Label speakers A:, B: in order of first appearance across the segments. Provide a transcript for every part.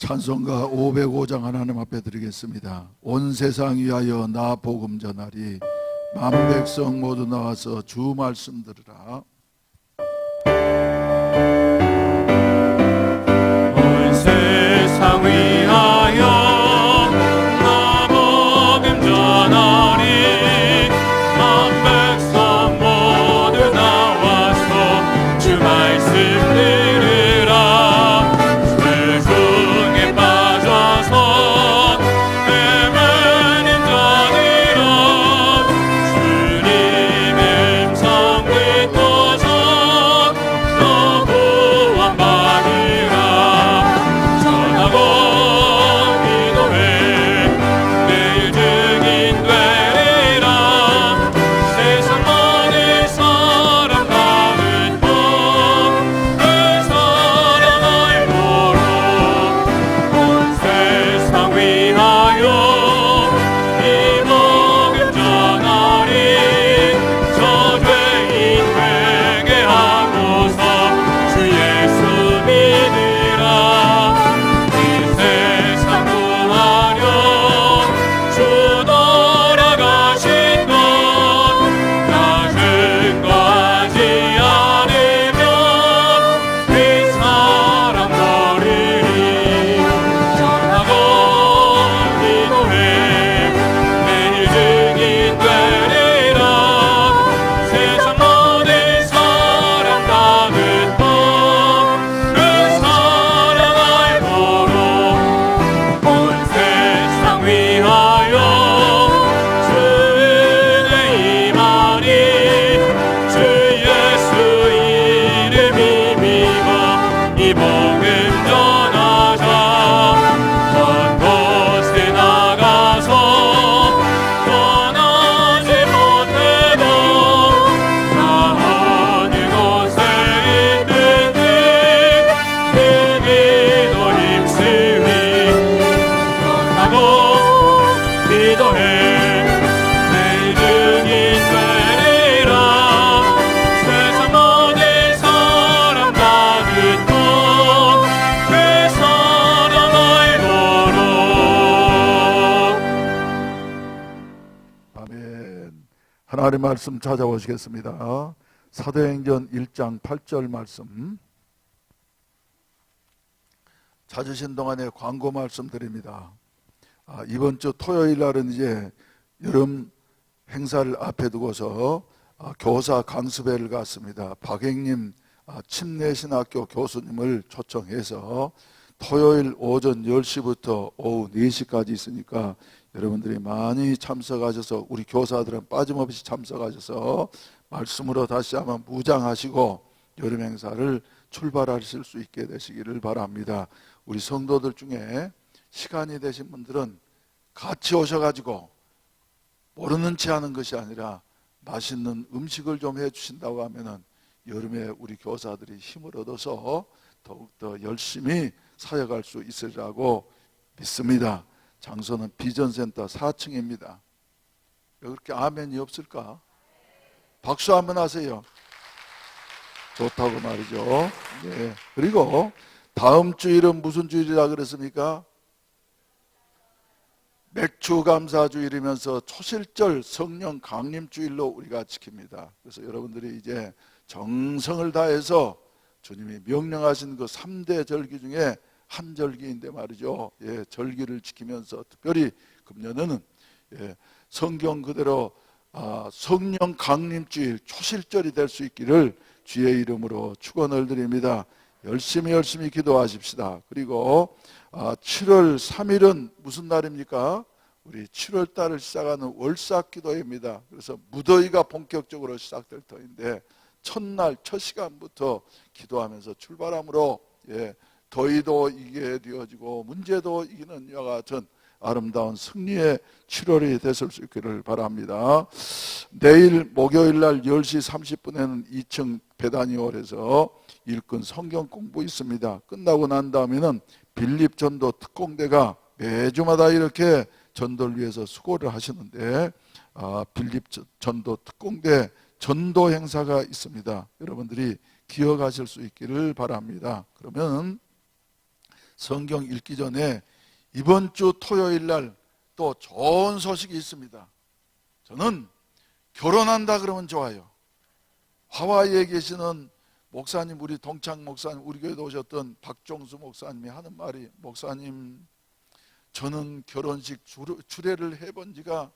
A: 찬송가 505장 하나님 앞에 드리겠습니다. 온 세상 위하여 나 복음 전하리, 만백성 모두 나와서 주 말씀 들으라.
B: 온 세상 위하여 나 복음 전하리, 만백성 모두 나와서 주 말씀 들으라. 그 중에 빠져서 헤매는 자들아, 주님의 음성 듣고서 너 구원받으라. 전하고 기도해 매일 증인 되리라. 세상 모든 사람 나는 그 사랑 알고로 온 세상 위하여 이 복음 전하리. 저 죄인 회개하고서 주 예수 믿으라. 이 세상 구하려 주 돌아가신 것 나 증거하지 않으면 그 사람 버리리. 전하고 기도해 매일 증인 되리라. 세상 모든 사람 다 듣고 그 사랑 알고로 온 세상 위하여 주 은혜 임하니. 주 예수 이름 힘입어 이 복음 전하자. 먼 곳에 나가서 떠나지 못해도 나 어느 곳에 있든지 그 기도 힘쓰리. 전하고 기도해 매일 증인 되리라. 세상 모든 사람 다 듣고 그 사랑 알고로.
A: 아멘. 하나님 말씀 찾아보시겠습니다. 사도행전 1장 8절 말씀 찾으신 동안에 광고 말씀 드립니다. 이번 주 토요일 날은 이제 여름 행사를 앞에 두고서 교사 강습회를 갔습니다. 박행님 침례신학교 교수님을 초청해서 토요일 오전 10시부터 오후 4시까지 있으니까 여러분들이 많이 참석하셔서, 우리 교사들은 빠짐없이 참석하셔서 말씀으로 다시 한번 무장하시고 여름 행사를 출발하실 수 있게 되시기를 바랍니다. 우리 성도들 중에 시간이 되신 분들은 같이 오셔가지고 모르는 체 하는 것이 아니라 맛있는 음식을 좀 해주신다고 하면은 여름에 우리 교사들이 힘을 얻어서 더욱더 열심히 사역할 수 있으리라고 믿습니다. 장소는 비전센터 4층입니다. 왜 그렇게 아멘이 없을까? 박수 한번 하세요. 좋다고 말이죠. 네. 그리고 다음 주일은 무슨 주일이라 그랬습니까? 맥주감사주일이면서 초실절 성령 강림주일로 우리가 지킵니다. 그래서 여러분들이 이제 정성을 다해서 주님이 명령하신 그 3대 절기 중에 한 절기인데 말이죠. 예, 절기를 지키면서 특별히 금년에는 성경 그대로 성령 강림주일 초실절이 될 수 있기를 주의 이름으로 축원을 드립니다. 열심히 기도하십시다. 그리고 7월 3일은 무슨 날입니까? 우리 7월 달을 시작하는 월삭 기도입니다. 그래서 무더위가 본격적으로 시작될 터인데 첫날 첫 시간부터 기도하면서 출발함으로 더위도 이기게 되어지고 문제도 이기는 이와 같은 아름다운 승리의 7월이 됐을 수 있기를 바랍니다. 내일 목요일 날 10시 30분에는 2층 베다니홀에서 일꾼 성경 공부 있습니다. 끝나고 난 다음에는 빌립 전도 특공대가 매주마다 이렇게 전도를 위해서 수고를 하시는데 빌립 전도 특공대 전도 행사가 있습니다. 여러분들이 기억하실 수 있기를 바랍니다. 그러면 성경 읽기 전에 이번 주 토요일 날 또 좋은 소식이 있습니다. 저는 결혼한다 그러면 좋아요. 하와이에 계시는 목사님, 우리 동창 목사님, 우리 교회에 오셨던 박종수 목사님이 하는 말이, 목사님, 저는 결혼식 주례를 해본 지가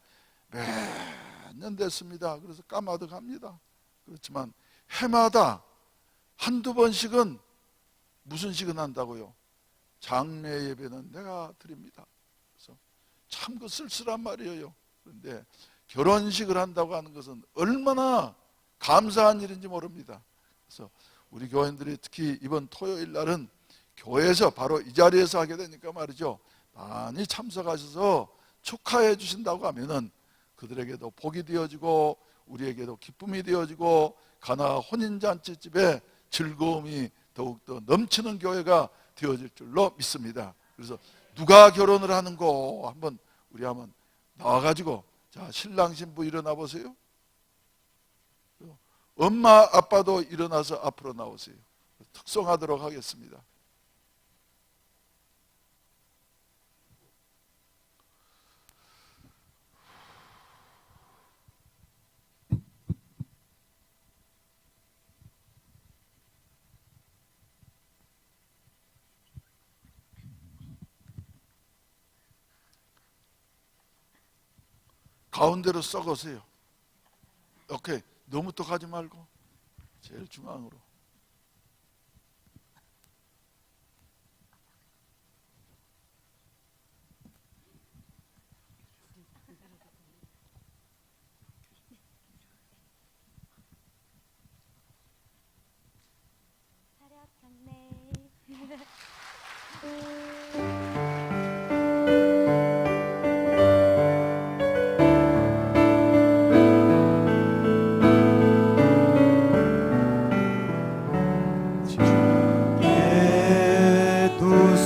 A: 몇 년 됐습니다. 그래서 까마득합니다. 그렇지만 해마다 한두 번씩은 무슨 식은 한다고요? 장례 예배는 내가 드립니다. 그래서 참 그 쓸쓸한 말이에요. 그런데 결혼식을 한다고 하는 것은 얼마나 감사한 일인지 모릅니다. 그래서 우리 교인들이 특히 이번 토요일 날은 교회에서 바로 이 자리에서 하게 되니까 말이죠, 많이 참석하셔서 축하해 주신다고 하면은 그들에게도 복이 되어지고 우리에게도 기쁨이 되어지고 가나 혼인잔치집에 즐거움이 더욱더 넘치는 교회가 되어질 줄로 믿습니다. 그래서 누가 결혼을 하는고 한번 우리 한번 나와가지고, 자, 신랑 신부 일어나 보세요. 엄마 아빠도 일어나서 앞으로 나오세요. 특송하도록 하겠습니다. 가운데로 썩으세요. 오케이. 너무 또 가지 말고 제일 중앙으로.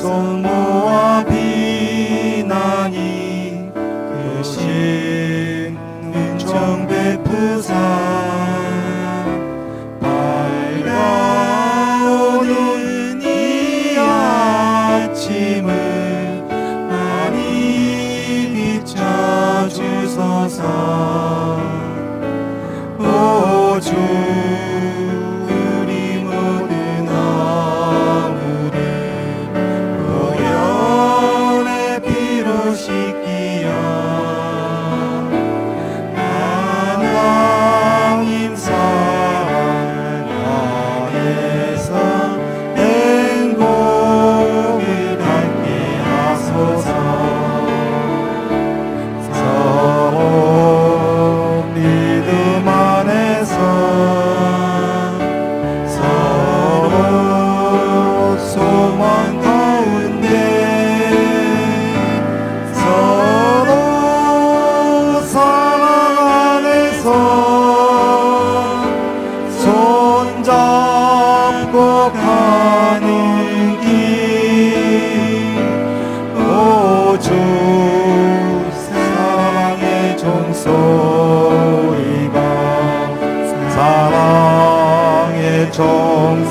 C: 손 모아 비나니 그 신 은총 베푸사 밝아오는 이 아침을 많이 비춰주소서. 오 주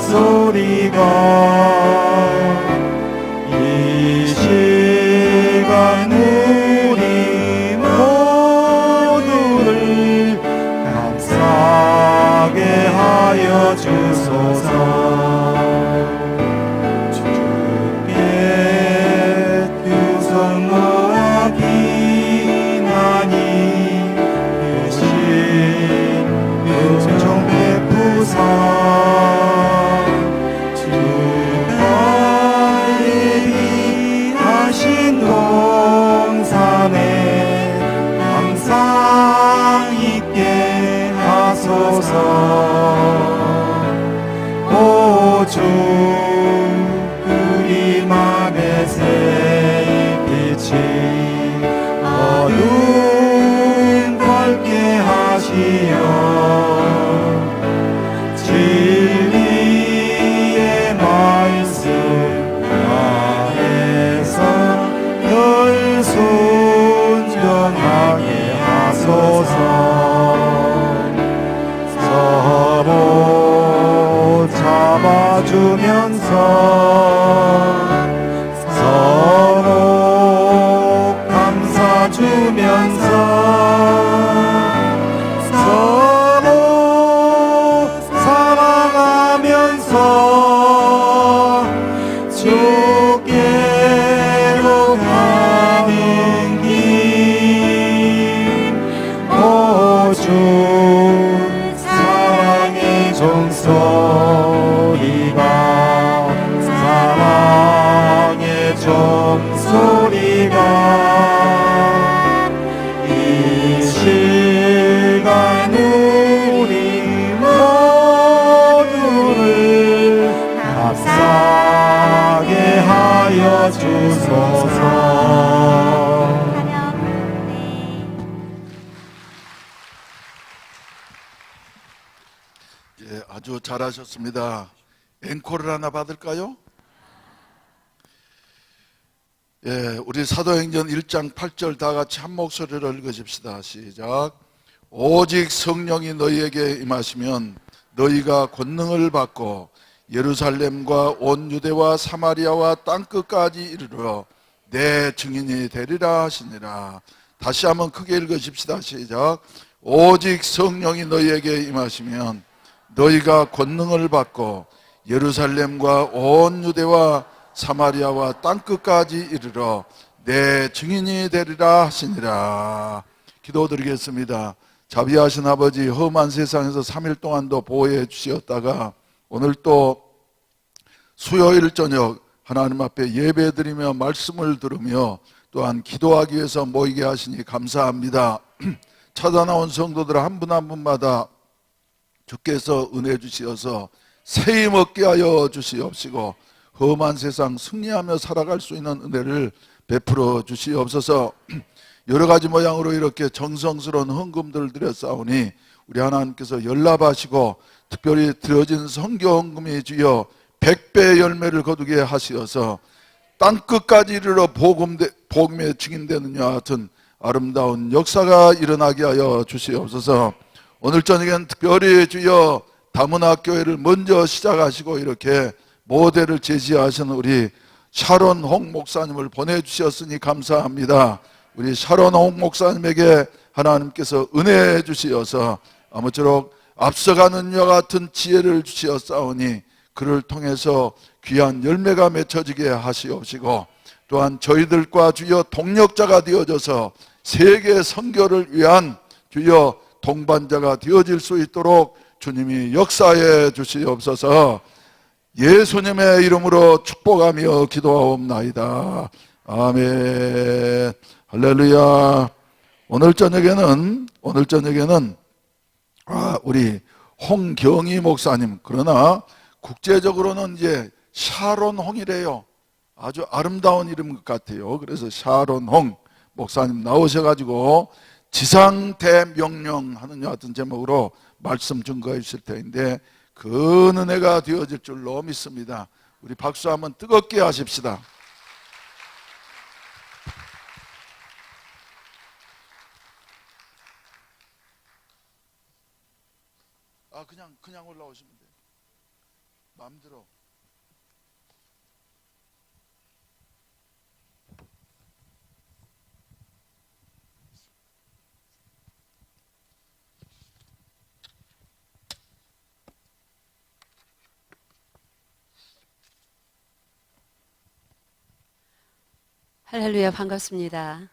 C: 종소리가 이 시간 우리 모두를 감사하게 하여 주소서. 주께 두 손 모아 비나니 그 신 은총 베푸사. 동산에 항상 있게 하소서. 오 주 우리 맘에 새 빛이 어두운 밝게 하시어 진리의 말씀 늘 순종하게 하소서. 서로 잡아주면서 주께로 가는 길 오주 사랑의 종소리가 사랑의 종소리가 이 시간 우리 모두를 감사하게 하여 주소서.
A: 예, 아주 잘하셨습니다. 앵콜을 하나 받을까요? 예, 우리 사도행전 1장 8절 다 같이 한 목소리로 읽으십시다. 시작. 오직 성령이 너희에게 임하시면 너희가 권능을 받고 예루살렘과 온 유대와 사마리아와 땅끝까지 이르러 내 증인이 되리라 하시니라. 다시 한번 크게 읽으십시다. 시작. 오직 성령이 너희에게 임하시면 너희가 권능을 받고 예루살렘과 온 유대와 사마리아와 땅끝까지 이르러 내 증인이 되리라 하시니라. 기도드리겠습니다. 자비하신 아버지, 험한 세상에서 3일 동안도 보호해 주시었다가 오늘 또 수요일 저녁 하나님 앞에 예배드리며 말씀을 들으며 또한 기도하기 위해서 모이게 하시니 감사합니다. 찾아나온 성도들 한 분 한 분마다 주께서 은혜 주시어서 새 힘 얻게 하여 주시옵시고 험한 세상 승리하며 살아갈 수 있는 은혜를 베풀어 주시옵소서. 여러 가지 모양으로 이렇게 정성스러운 헌금들을 드렸사오니 우리 하나님께서 연락하시고 특별히 드려진 선교 헌금이 주여 100배의 열매를 거두게 하시어서 땅끝까지 이르러 복음의 증인되는 이와 같은 아름다운 역사가 일어나게 하여 주시옵소서. 오늘 저녁엔 특별히 주여 다문학 교회를 먼저 시작하시고 이렇게 모델을 제시하신 우리 샤론 홍 목사님을 보내주셨으니 감사합니다. 우리 샤론 홍 목사님에게 하나님께서 은혜 주시어서 아무쪼록 앞서가는 이와 같은 지혜를 주시었사오니 그를 통해서 귀한 열매가 맺혀지게 하시옵시고 또한 저희들과 주여 동력자가 되어져서 세계 선교를 위한 주여 동반자가 되어질 수 있도록 주님이 역사해 주시옵소서. 예수님의 이름으로 축복하며 기도하옵나이다. 아멘. 할렐루야. 오늘 저녁에는 우리 홍경희 목사님, 그러나 국제적으로는 이제 샤론 홍이래요. 아주 아름다운 이름 같아요. 그래서 샤론 홍 목사님 나오셔가지고 지상대명령하는 같은 제목으로 말씀 증거해 주실 텐데 그 은혜가 되어질 줄로 믿습니다. 우리 박수 한번 뜨겁게 하십시다. 그냥 올라오시면 돼요. 마음대로.
D: 할렐루야, 반갑습니다.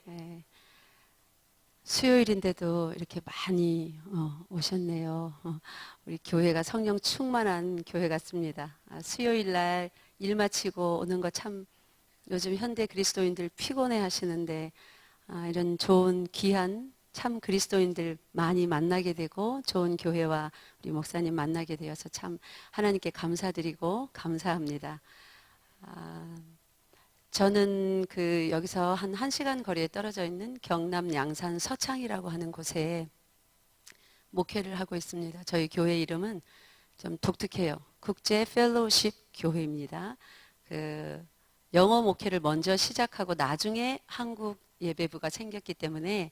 D: 네, 수요일인데도 이렇게 많이 오셨네요. 우리 교회가 성령 충만한 교회 같습니다. 수요일 날 일 마치고 오는 거 참 요즘 현대 그리스도인들 피곤해 하시는데 이런 좋은 귀한 참 그리스도인들 많이 만나게 되고 좋은 교회와 우리 목사님 만나게 되어서 참 하나님께 감사드리고 감사합니다. 저는 여기서 한 1시간 거리에 떨어져 있는 경남 양산 서창이라고 하는 곳에 목회를 하고 있습니다. 저희 교회 이름은 좀 독특해요. 국제 펠로우십 교회입니다. 영어 목회를 먼저 시작하고 나중에 한국 예배부가 생겼기 때문에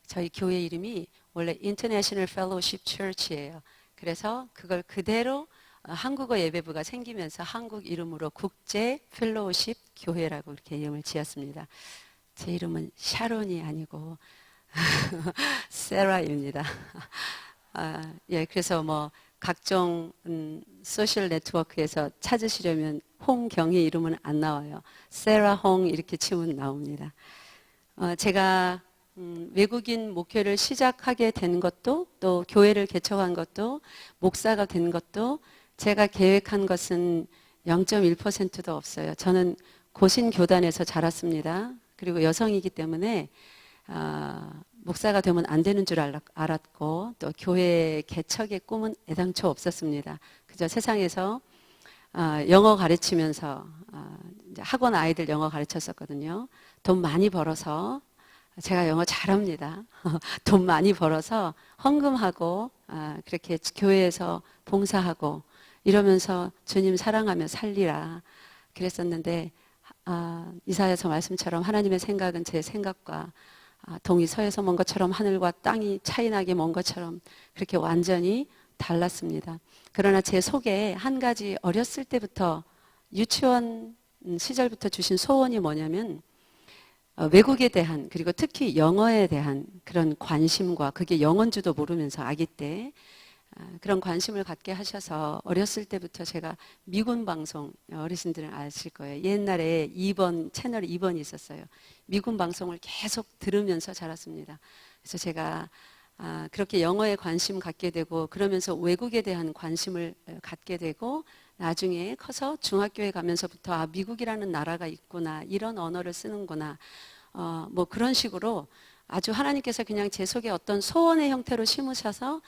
D: 저희 교회 이름이 원래 International Fellowship Church예요. 그래서 그걸 그대로 한국어 예배부가 생기면서 한국 이름으로 국제 펠로우십 교회라고 이렇게 이름을 지었습니다. 제 이름은 샤론이 아니고 세라입니다. 예, 그래서 각종 소셜 네트워크에서 찾으시려면 홍경의 이름은 안 나와요. 세라 홍 이렇게 치면 나옵니다. 제가 외국인 목회를 시작하게 된 것도 또 교회를 개척한 것도 목사가 된 것도 제가 계획한 것은 0.1%도 없어요. 저는 고신교단에서 자랐습니다. 그리고 여성이기 때문에 목사가 되면 안 되는 줄 알았고 또 교회 개척의 꿈은 애당초 없었습니다. 그저 세상에서 영어 가르치면서 이제 학원 아이들 영어 가르쳤었거든요. 돈 많이 벌어서 제가 영어 잘합니다. 돈 많이 벌어서 헌금하고 그렇게 교회에서 봉사하고 이러면서 주님 사랑하며 살리라 그랬었는데 이사야서 말씀처럼 하나님의 생각은 제 생각과 동이 서에서 먼 것처럼 하늘과 땅이 차이나게 먼 것처럼 그렇게 완전히 달랐습니다. 그러나 제 속에 한 가지 어렸을 때부터 유치원 시절부터 주신 소원이 뭐냐면 외국에 대한 그리고 특히 영어에 대한 그런 관심과 그게 영어인지도 모르면서 아기 때 그런 관심을 갖게 하셔서 어렸을 때부터 제가 미군 방송 어르신들은 아실 거예요. 옛날에 2번 채널 2번이 있었어요. 미군 방송을 계속 들으면서 자랐습니다. 그래서 제가 그렇게 영어에 관심 갖게 되고 그러면서 외국에 대한 관심을 갖게 되고 나중에 커서 중학교에 가면서부터 미국이라는 나라가 있구나 이런 언어를 쓰는구나 뭐 그런 식으로 아주 하나님께서 그냥 제 속에 어떤 소원의 형태로 심으셔서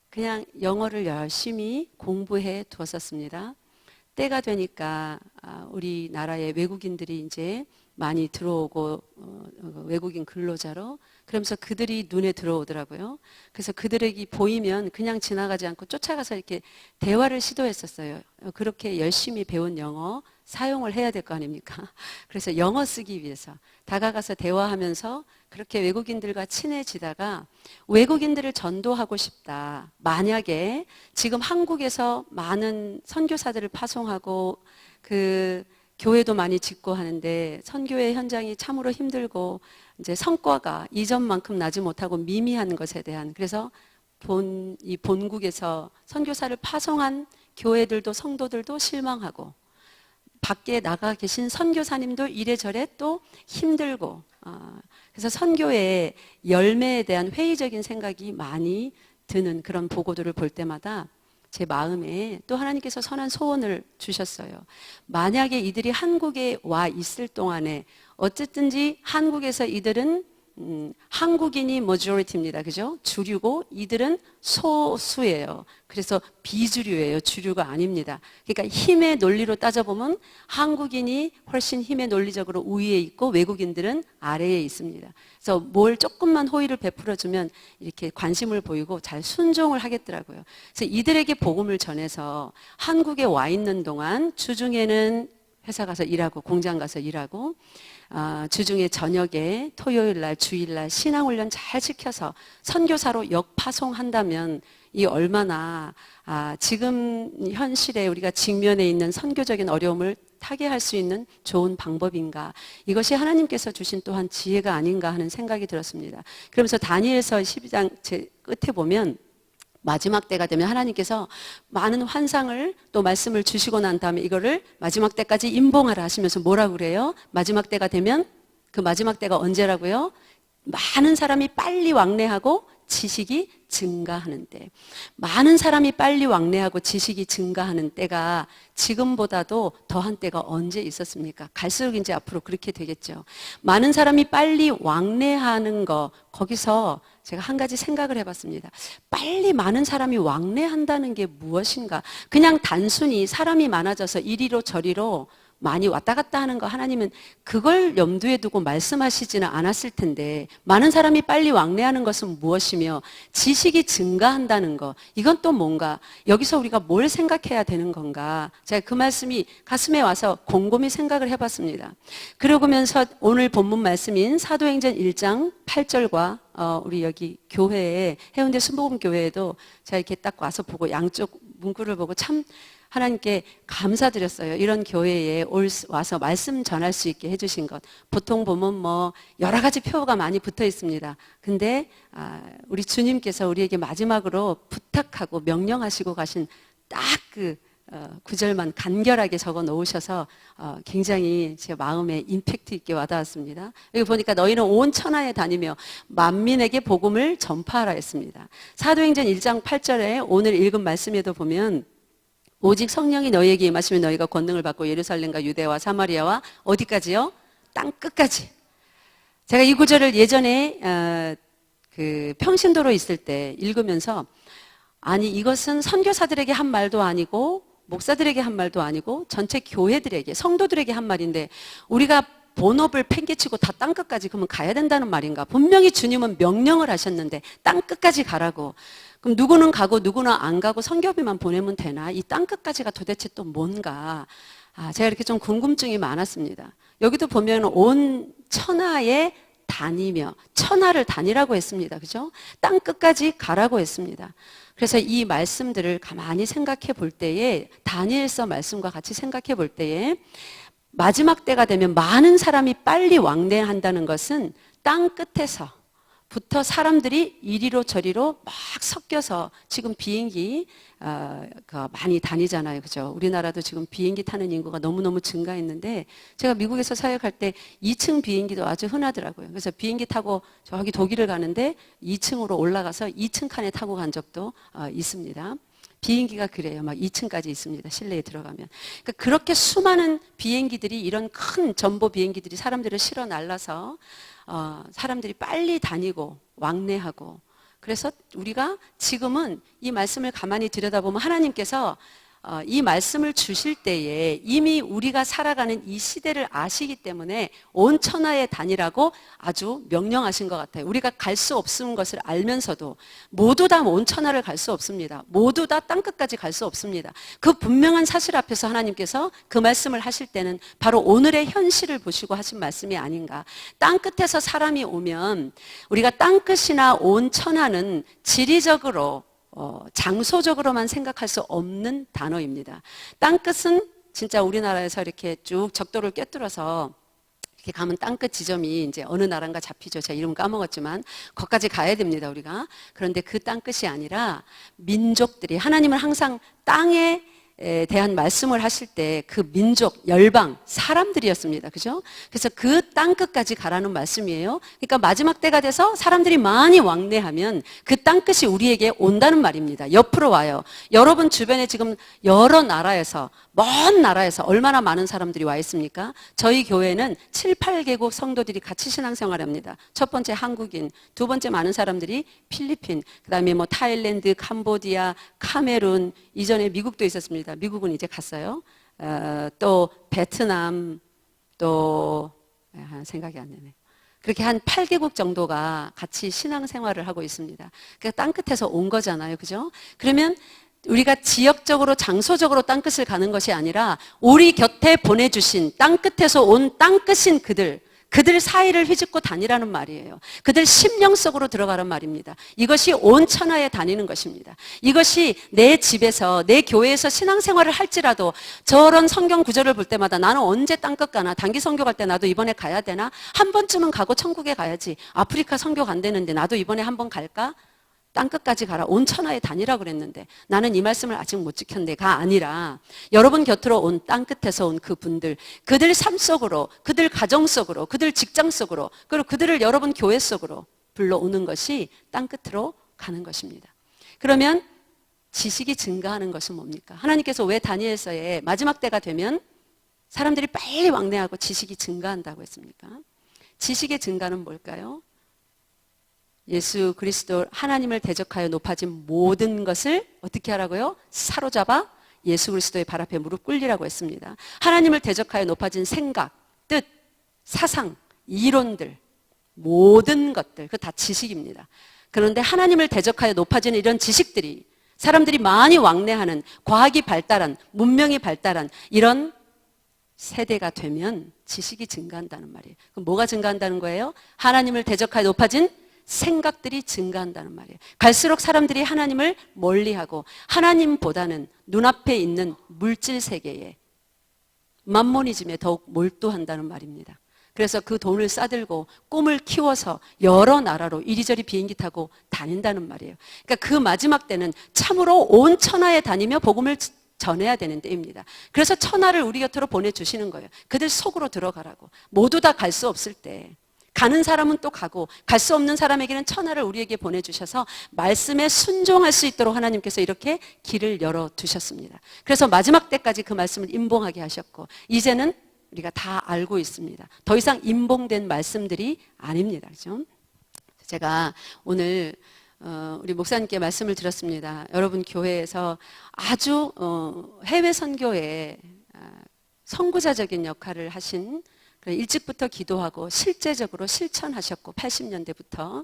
D: 그냥 영어를 열심히 공부해 두었었습니다. 때가 되니까 우리나라에 외국인들이 이제 많이 들어오고 외국인 근로자로 그러면서 그들이 눈에 들어오더라고요. 그래서 그들에게 보이면 그냥 지나가지 않고 쫓아가서 이렇게 대화를 시도했었어요. 그렇게 열심히 배운 영어 사용을 해야 될 거 아닙니까? 그래서 영어 쓰기 위해서 다가가서 대화하면서 그렇게 외국인들과 친해지다가 외국인들을 전도하고 싶다. 만약에 지금 한국에서 많은 선교사들을 파송하고 그 교회도 많이 짓고 하는데 선교의 현장이 참으로 힘들고 이제 성과가 이전만큼 나지 못하고 미미한 것에 대한 그래서 이 본국에서 선교사를 파송한 교회들도 성도들도 실망하고 밖에 나가 계신 선교사님도 이래저래 또 힘들고 그래서 선교의 열매에 대한 회의적인 생각이 많이 드는 그런 보고들을 볼 때마다 제 마음에 또 하나님께서 선한 소원을 주셨어요. 만약에 이들이 한국에 와 있을 동안에 어쨌든지 한국에서 이들은 한국인이 majority입니다. 그죠? 주류고 이들은 소수예요. 그래서 비주류예요. 주류가 아닙니다. 그러니까 힘의 논리로 따져보면 한국인이 훨씬 힘의 논리적으로 우위에 있고 외국인들은 아래에 있습니다. 그래서 뭘 조금만 호의를 베풀어주면 이렇게 관심을 보이고 잘 순종을 하겠더라고요. 그래서 이들에게 복음을 전해서 한국에 와 있는 동안 주중에는 회사 가서 일하고 공장 가서 일하고 주중에 저녁에 토요일날 주일날 신앙훈련 잘 지켜서 선교사로 역파송한다면 이 얼마나 지금 현실에 우리가 직면해 있는 선교적인 어려움을 타개할 수 있는 좋은 방법인가. 이것이 하나님께서 주신 또한 지혜가 아닌가 하는 생각이 들었습니다. 그러면서 다니엘서 12장 제 끝에 보면 마지막 때가 되면 하나님께서 많은 환상을 또 말씀을 주시고 난 다음에 이거를 마지막 때까지 임봉하라 하시면서 뭐라고 그래요? 마지막 때가 되면 그 마지막 때가 언제라고요? 많은 사람이 빨리 왕래하고 지식이 증가하는 때. 많은 사람이 빨리 왕래하고 지식이 증가하는 때가 지금보다도 더한 때가 언제 있었습니까? 갈수록 이제 앞으로 그렇게 되겠죠. 많은 사람이 빨리 왕래하는 거 거기서 제가 한 가지 생각을 해봤습니다. 빨리 많은 사람이 왕래한다는 게 무엇인가? 그냥 단순히 사람이 많아져서 이리로 저리로 많이 왔다 갔다 하는 거 하나님은 그걸 염두에 두고 말씀하시지는 않았을 텐데 많은 사람이 빨리 왕래하는 것은 무엇이며 지식이 증가한다는 거 이건 또 뭔가 여기서 우리가 뭘 생각해야 되는 건가 제가 그 말씀이 가슴에 와서 곰곰이 생각을 해봤습니다. 그러면서 오늘 본문 말씀인 사도행전 1장 8절과 우리 여기 교회에 해운대 순복음 교회에도 제가 이렇게 딱 와서 보고 양쪽 문구를 보고 참 하나님께 감사드렸어요. 이런 교회에 와서 말씀 전할 수 있게 해주신 것. 보통 보면 뭐 여러 가지 표가 많이 붙어 있습니다. 근데 우리 주님께서 우리에게 마지막으로 부탁하고 명령하시고 가신 딱 그 구절만 간결하게 적어 놓으셔서 굉장히 제 마음에 임팩트 있게 와닿았습니다. 여기 보니까 너희는 온 천하에 다니며 만민에게 복음을 전파하라 했습니다. 사도행전 1장 8절에 오늘 읽은 말씀에도 보면 오직 성령이 너희에게 임하시면 너희가 권능을 받고 예루살렘과 유대와 사마리아와 어디까지요? 땅 끝까지. 제가 이 구절을 예전에 그 평신도로 있을 때 읽으면서 아니 이것은 선교사들에게 한 말도 아니고 목사들에게 한 말도 아니고 전체 교회들에게 성도들에게 한 말인데 우리가 본업을 팽개치고 다 땅끝까지 그러면 가야 된다는 말인가? 분명히 주님은 명령을 하셨는데 땅끝까지 가라고. 그럼 누구는 가고 누구는 안 가고 선교비만 보내면 되나? 이 땅끝까지가 도대체 또 뭔가? 제가 이렇게 좀 궁금증이 많았습니다. 여기도 보면 온 천하에 다니며 천하를 다니라고 했습니다. 그죠? 땅끝까지 가라고 했습니다. 그래서 이 말씀들을 가만히 생각해 볼 때에 다니엘서 말씀과 같이 생각해 볼 때에 마지막 때가 되면 많은 사람이 빨리 왕래한다는 것은 땅 끝에서부터 사람들이 이리로 저리로 막 섞여서 지금 비행기 많이 다니잖아요. 그죠? 우리나라도 지금 비행기 타는 인구가 너무너무 증가했는데 제가 미국에서 사역할 때 2층 비행기도 아주 흔하더라고요. 그래서 비행기 타고 저기 독일을 가는데 2층으로 올라가서 2층 칸에 타고 간 적도 있습니다. 비행기가 그래요. 막 2층까지 있습니다. 실내에 들어가면. 그러니까 그렇게 수많은 비행기들이 이런 큰 전보 비행기들이 사람들을 실어 날라서 사람들이 빨리 다니고 왕래하고 그래서 우리가 지금은 이 말씀을 가만히 들여다보면 하나님께서 이 말씀을 주실 때에 이미 우리가 살아가는 이 시대를 아시기 때문에 온 천하에 다니라고 아주 명령하신 것 같아요. 우리가 갈 수 없는 것을 알면서도 모두 다 온 천하를 갈 수 없습니다. 모두 다 땅끝까지 갈 수 없습니다. 그 분명한 사실 앞에서 하나님께서 그 말씀을 하실 때는 바로 오늘의 현실을 보시고 하신 말씀이 아닌가. 땅끝에서 사람이 오면 우리가 땅끝이나 온 천하는 지리적으로 장소적으로만 생각할 수 없는 단어입니다. 땅끝은 진짜 우리나라에서 이렇게 쭉 적도를 꿰뚫어서 이렇게 가면 땅끝 지점이 이제 어느 나라인가 잡히죠. 제가 이름 까먹었지만 거기까지 가야 됩니다, 우리가. 그런데 그 땅끝이 아니라 민족들이 하나님은 항상 땅에 대한 말씀을 하실 때 그 민족, 열방, 사람들이었습니다. 그죠? 그래서 그 땅끝까지 가라는 말씀이에요. 그러니까 마지막 때가 돼서 사람들이 많이 왕래하면 그 땅끝이 우리에게 온다는 말입니다. 옆으로 와요. 여러분 주변에 지금 여러 나라에서, 먼 나라에서 얼마나 많은 사람들이 와 있습니까? 저희 교회는 7, 8개국 성도들이 같이 신앙생활을 합니다. 첫 번째 한국인, 두 번째 많은 사람들이 필리핀, 그 다음에 뭐 타일랜드, 캄보디아, 카메룬, 이전에 미국도 있었습니다. 미국은 이제 갔어요. 또 베트남, 또 생각이 안 나네요. 그렇게 한 8개국 정도가 같이 신앙생활을 하고 있습니다. 그러니까 땅끝에서 온 거잖아요. 그죠? 그러면 우리가 지역적으로 장소적으로 땅끝을 가는 것이 아니라 우리 곁에 보내주신 땅끝에서 온 땅끝인 그들 사이를 휘젓고 다니라는 말이에요. 그들 심령 속으로 들어가란 말입니다. 이것이 온 천하에 다니는 것입니다. 이것이 내 집에서 내 교회에서 신앙생활을 할지라도 저런 성경 구절을 볼 때마다 나는 언제 땅끝 가나 단기 선교 갈 때 나도 이번에 가야 되나 한 번쯤은 가고 천국에 가야지 아프리카 선교 간다는데 나도 이번에 한번 갈까? 땅끝까지 가라. 온 천하에 다니라 그랬는데 나는 이 말씀을 아직 못 지켰네가 아니라 여러분 곁으로 온 땅끝에서 온 그분들, 그들 삶 속으로, 그들 가정 속으로, 그들 직장 속으로, 그리고 그들을 여러분 교회 속으로 불러오는 것이 땅끝으로 가는 것입니다. 그러면 지식이 증가하는 것은 뭡니까? 하나님께서 왜 다니엘서에 마지막 때가 되면 사람들이 빨리 왕래하고 지식이 증가한다고 했습니까? 지식의 증가는 뭘까요? 예수 그리스도 하나님을 대적하여 높아진 모든 것을 어떻게 하라고요? 사로잡아 예수 그리스도의 발 앞에 무릎 꿇리라고 했습니다. 하나님을 대적하여 높아진 생각, 뜻, 사상, 이론들, 모든 것들, 그거 다 지식입니다. 그런데 하나님을 대적하여 높아지는 이런 지식들이 사람들이 많이 왕래하는 과학이 발달한, 문명이 발달한 이런 세대가 되면 지식이 증가한다는 말이에요. 그럼 뭐가 증가한다는 거예요? 하나님을 대적하여 높아진 생각들이 증가한다는 말이에요. 갈수록 사람들이 하나님을 멀리하고 하나님보다는 눈앞에 있는 물질 세계에 맘모니즘에 더욱 몰두한다는 말입니다. 그래서 그 돈을 싸들고 꿈을 키워서 여러 나라로 이리저리 비행기 타고 다닌다는 말이에요. 그러니까 그 마지막 때는 참으로 온 천하에 다니며 복음을 전해야 되는 때입니다. 그래서 천하를 우리 곁으로 보내주시는 거예요. 그들 속으로 들어가라고. 모두 다 갈 수 없을 때 가는 사람은 또 가고 갈 수 없는 사람에게는 천하를 우리에게 보내주셔서 말씀에 순종할 수 있도록 하나님께서 이렇게 길을 열어두셨습니다. 그래서 마지막 때까지 그 말씀을 임봉하게 하셨고 이제는 우리가 다 알고 있습니다. 더 이상 임봉된 말씀들이 아닙니다. 그렇죠? 제가 오늘 우리 목사님께 말씀을 드렸습니다. 여러분 교회에서 아주 해외 선교에 선구자적인 역할을 하신 일찍부터 기도하고 실제적으로 실천하셨고 80년대부터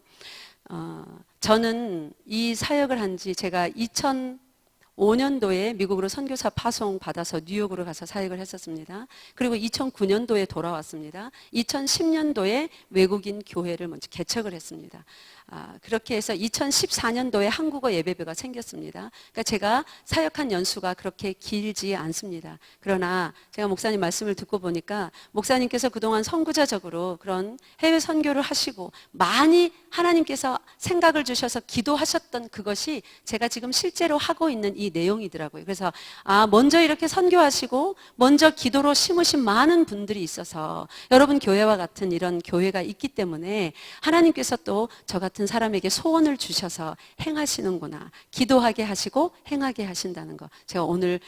D: 저는 이 사역을 한 지 제가 2005년도에 미국으로 선교사 파송 받아서 뉴욕으로 가서 사역을 했었습니다. 그리고 2009년도에 돌아왔습니다. 2010년도에 외국인 교회를 먼저 개척을 했습니다. 그렇게 해서 2014년도에 한국어 예배부가 생겼습니다. 그러니까 제가 사역한 연수가 그렇게 길지 않습니다. 그러나 제가 목사님 말씀을 듣고 보니까 목사님께서 그동안 선구자적으로 그런 해외 선교를 하시고 많이 하나님께서 생각을 주셔서 기도하셨던 그것이 제가 지금 실제로 하고 있는 이 내용이더라고요. 그래서 먼저 이렇게 선교하시고 먼저 기도로 심으신 많은 분들이 있어서 여러분 교회와 같은 이런 교회가 있기 때문에 하나님께서 또 저 같은 사람에게 소원을 주셔서 행하시는구나. 기도하게 하시고 행하게 하신다는 거. 제가 오늘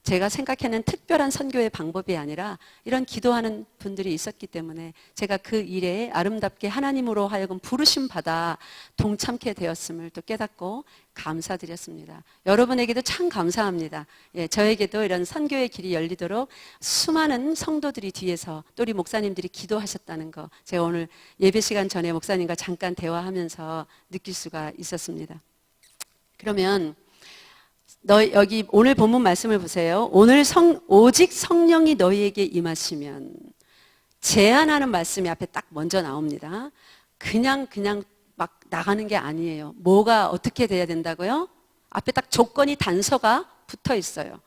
D: 제가 생각하는 특별한 선교의 방법이 아니라 이런 기도하는 분들이 있었기 때문에 제가 그 일에 아름답게 하나님으로 하여금 부르심 받아 동참케 되었음을 또 깨닫고 감사드렸습니다. 여러분에게도 참 감사합니다. 예, 저에게도 이런 선교의 길이 열리도록 수많은 성도들이 뒤에서 또 우리 목사님들이 기도하셨다는 거 제가 오늘 예배 시간 전에 목사님과 잠깐 대화하면서 느낄 수가 있었습니다. 그러면 여기 오늘 본문 말씀을 보세요. 오늘 오직 성령이 너희에게 임하시면 제안하는 말씀이 앞에 딱 먼저 나옵니다. 그냥 막 나가는 게 아니에요. 뭐가 어떻게 돼야 된다고요? 앞에 딱 조건이 단서가 붙어 있어요.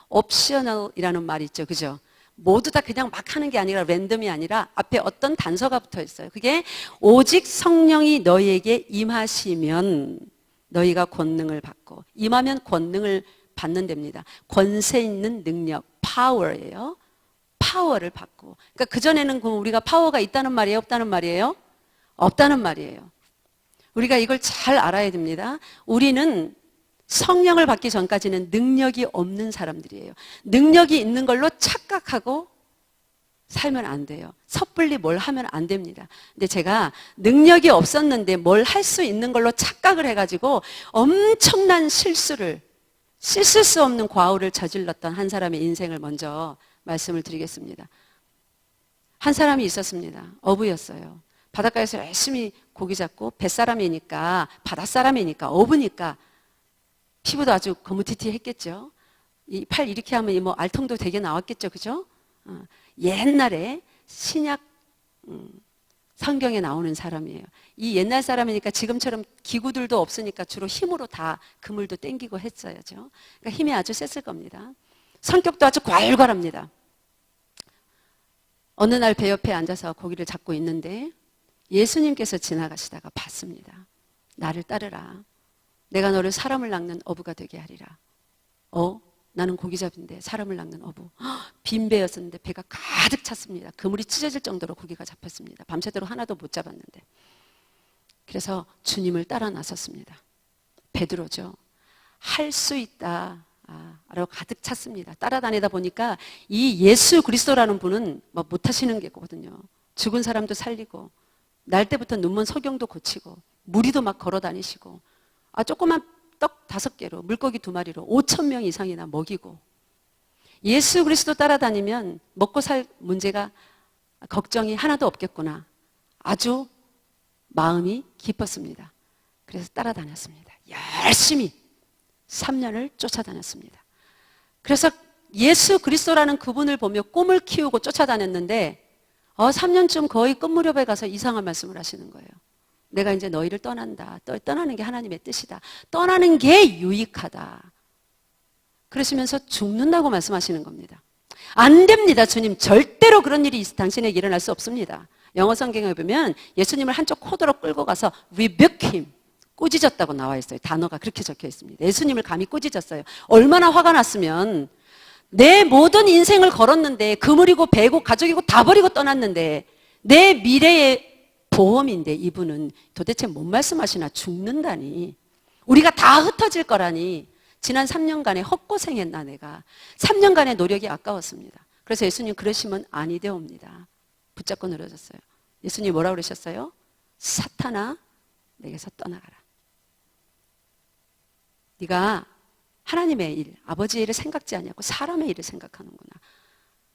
D: 옵셔널이라는 말이 있죠. 그죠? 모두 다 그냥 막 하는 게 아니라 랜덤이 아니라 앞에 어떤 단서가 붙어 있어요. 그게 오직 성령이 너희에게 임하시면 너희가 권능을 받고 임하면 권능을 받는 데입니다. 권세 있는 능력, 파워예요. 파워를 받고. 그러니까 그전에는 우리가 파워가 있다는 말이에요? 없다는 말이에요? 없다는 말이에요. 우리가 이걸 잘 알아야 됩니다. 우리는 성령을 받기 전까지는 능력이 없는 사람들이에요. 능력이 있는 걸로 착각하고 살면 안 돼요. 섣불리 뭘 하면 안 됩니다. 근데 제가 능력이 없었는데 뭘 할 수 있는 걸로 착각을 해가지고 엄청난 실수를, 씻을 수 없는 과오를 저질렀던 한 사람의 인생을 먼저 말씀을 드리겠습니다. 한 사람이 있었습니다. 어부였어요. 바닷가에서 열심히 고기 잡고 뱃사람이니까, 바닷사람이니까, 어부니까 피부도 아주 거무튀튀했겠죠. 이 팔 이렇게 하면 뭐 알통도 되게 나왔겠죠. 그죠? 옛날에 신약 성경에 나오는 사람이에요. 이 옛날 사람이니까 지금처럼 기구들도 없으니까 주로 힘으로 다 그물도 땡기고 했어야죠. 그러니까 힘이 아주 셌을 겁니다. 성격도 아주 괄괄합니다. 어느 날 배 옆에 앉아서 고기를 잡고 있는데 예수님께서 지나가시다가 봤습니다. 나를 따르라. 내가 너를 사람을 낚는 어부가 되게 하리라. 나는 고기잡인데 사람을 낚는 어부. 빈 배였었는데 배가 가득 찼습니다. 그물이 찢어질 정도로 고기가 잡혔습니다. 밤새도록 하나도 못 잡았는데. 그래서 주님을 따라 나섰습니다. 베드로죠. 할 수 있다. 라고 가득 찼습니다. 따라다니다 보니까 이 예수 그리스도라는 분은 막 못하시는 게거든요. 죽은 사람도 살리고 날 때부터 눈먼 소경도 고치고 무리도 막 걸어 다니시고 조그만 떡 5개로 물고기 2마리로 5,000명 이상이나 먹이고 예수 그리스도 따라다니면 먹고 살 문제가 걱정이 하나도 없겠구나. 아주 마음이 깊었습니다. 그래서 따라다녔습니다. 열심히 3년을 쫓아다녔습니다. 그래서 예수 그리스도라는 그분을 보며 꿈을 키우고 쫓아다녔는데 3년쯤 거의 끝 무렵에 가서 이상한 말씀을 하시는 거예요. 내가 이제 너희를 떠난다. 떠나는 게 하나님의 뜻이다. 떠나는 게 유익하다. 그러시면서 죽는다고 말씀하시는 겁니다. 안 됩니다, 주님. 절대로 그런 일이 당신에게 일어날 수 없습니다. 영어 성경에 보면 예수님을 한쪽 코드로 끌고 가서 rebuke him, 꾸짖었다고 나와 있어요. 단어가 그렇게 적혀 있습니다. 예수님을 감히 꾸짖었어요. 얼마나 화가 났으면 내 모든 인생을 걸었는데 그물이고 배고 가족이고 다 버리고 떠났는데 내 미래의 보험인데 이분은 도대체 뭔 말씀하시나 죽는다니. 우리가 다 흩어질 거라니. 지난 3년간의 헛고생했나 내가. 3년간의 노력이 아까웠습니다. 그래서 예수님 그러시면 아니 되옵니다. 붙잡고 늘어졌어요. 예수님 뭐라고 그러셨어요? 사탄아 내게서 떠나가라. 네가 하나님의 일, 아버지의 일을 생각지 아니하고 사람의 일을 생각하는구나.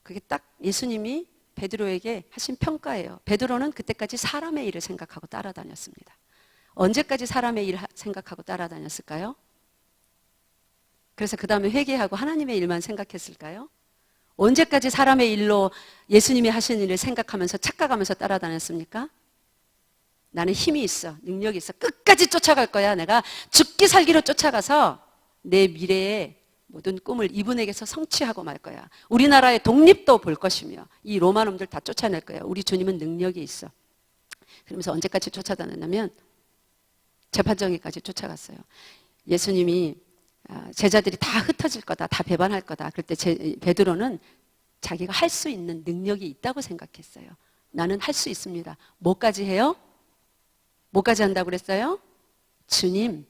D: 그게 딱 예수님이 베드로에게 하신 평가예요. 베드로는 그때까지 사람의 일을 생각하고 따라다녔습니다. 언제까지 사람의 일을 생각하고 따라다녔을까요? 그래서 그 다음에 회개하고 하나님의 일만 생각했을까요? 언제까지 사람의 일로 예수님이 하신 일을 생각하면서 착각하면서 따라다녔습니까? 나는 힘이 있어, 능력이 있어, 끝까지 쫓아갈 거야. 내가 죽기 살기로 쫓아가서 내 미래의 모든 꿈을 이분에게서 성취하고 말 거야. 우리나라의 독립도 볼 것이며 이 로마 놈들 다 쫓아낼 거야. 우리 주님은 능력이 있어. 그러면서 언제까지 쫓아다녔냐면 재판정에까지 쫓아갔어요. 예수님이 제자들이 다 흩어질 거다, 다 배반할 거다. 그럴 때 베드로는 자기가 할 수 있는 능력이 있다고 생각했어요. 나는 할 수 있습니다. 뭐까지 해요? 뭐까지 한다고 그랬어요? 주님,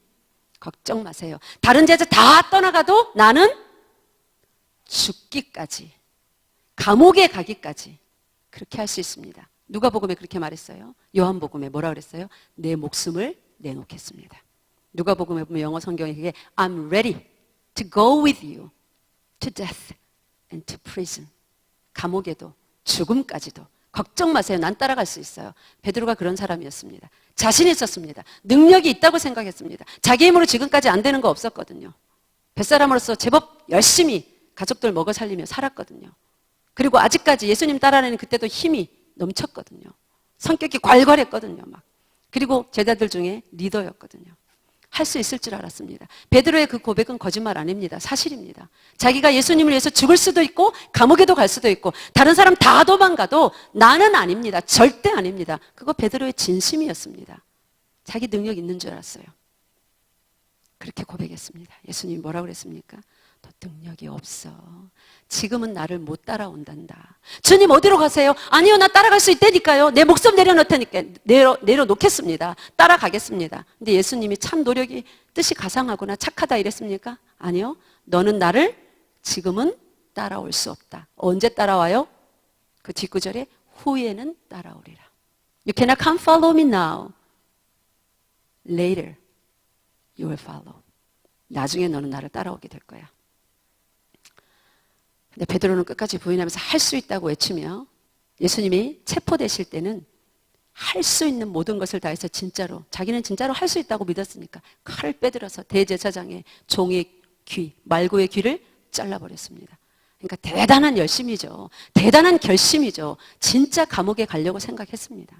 D: 걱정 마세요. 다른 제자 다 떠나가도 나는 죽기까지, 감옥에 가기까지 그렇게 할 수 있습니다. 누가복음에 그렇게 말했어요. 요한복음에 뭐라 그랬어요? 내 목숨을 내놓겠습니다. 누가복음에 보면 영어 성경에 그게 I'm ready to go with you to death and to prison. 감옥에도 죽음까지도 걱정 마세요. 난 따라갈 수 있어요. 베드로가 그런 사람이었습니다. 자신 있었습니다. 능력이 있다고 생각했습니다. 자기 힘으로 지금까지 안 되는 거 없었거든요. 뱃사람으로서 제법 열심히 가족들 먹어 살리며 살았거든요. 그리고 아직까지 예수님 따라내는 그때도 힘이 넘쳤거든요. 성격이 괄괄했거든요. 막. 그리고 제자들 중에 리더였거든요. 할 수 있을 줄 알았습니다. 베드로의 그 고백은 거짓말 아닙니다. 사실입니다. 자기가 예수님을 위해서 죽을 수도 있고 감옥에도 갈 수도 있고 다른 사람 다 도망가도 나는 아닙니다. 절대 아닙니다. 그거 베드로의 진심이었습니다. 자기 능력 있는 줄 알았어요. 그렇게 고백했습니다. 예수님이 뭐라고 그랬습니까? 너 능력이 없어. 지금은 나를 못 따라온단다. 주님 어디로 가세요? 아니요, 나 따라갈 수 있다니까요. 내 목숨 내려놓을 테니까 내려놓겠습니다. 따라가겠습니다. 근데 예수님이 참 노력이 뜻이 가상하구나, 착하다 이랬습니까? 아니요, 너는 나를 지금은 따라올 수 없다. 언제 따라와요? 그 뒷구절에 후에는 따라오리라. You cannot come follow me now. Later you will follow. 나중에 너는 나를 따라오게 될 거야. 근데 베드로는 끝까지 부인하면서 할 수 있다고 외치며 예수님이 체포되실 때는 할 수 있는 모든 것을 다해서 진짜로 자기는 진짜로 할 수 있다고 믿었으니까 칼을 빼들어서 대제사장의 종의 귀, 말고의 귀를 잘라버렸습니다. 그러니까 대단한 열심이죠. 대단한 결심이죠. 진짜 감옥에 가려고 생각했습니다.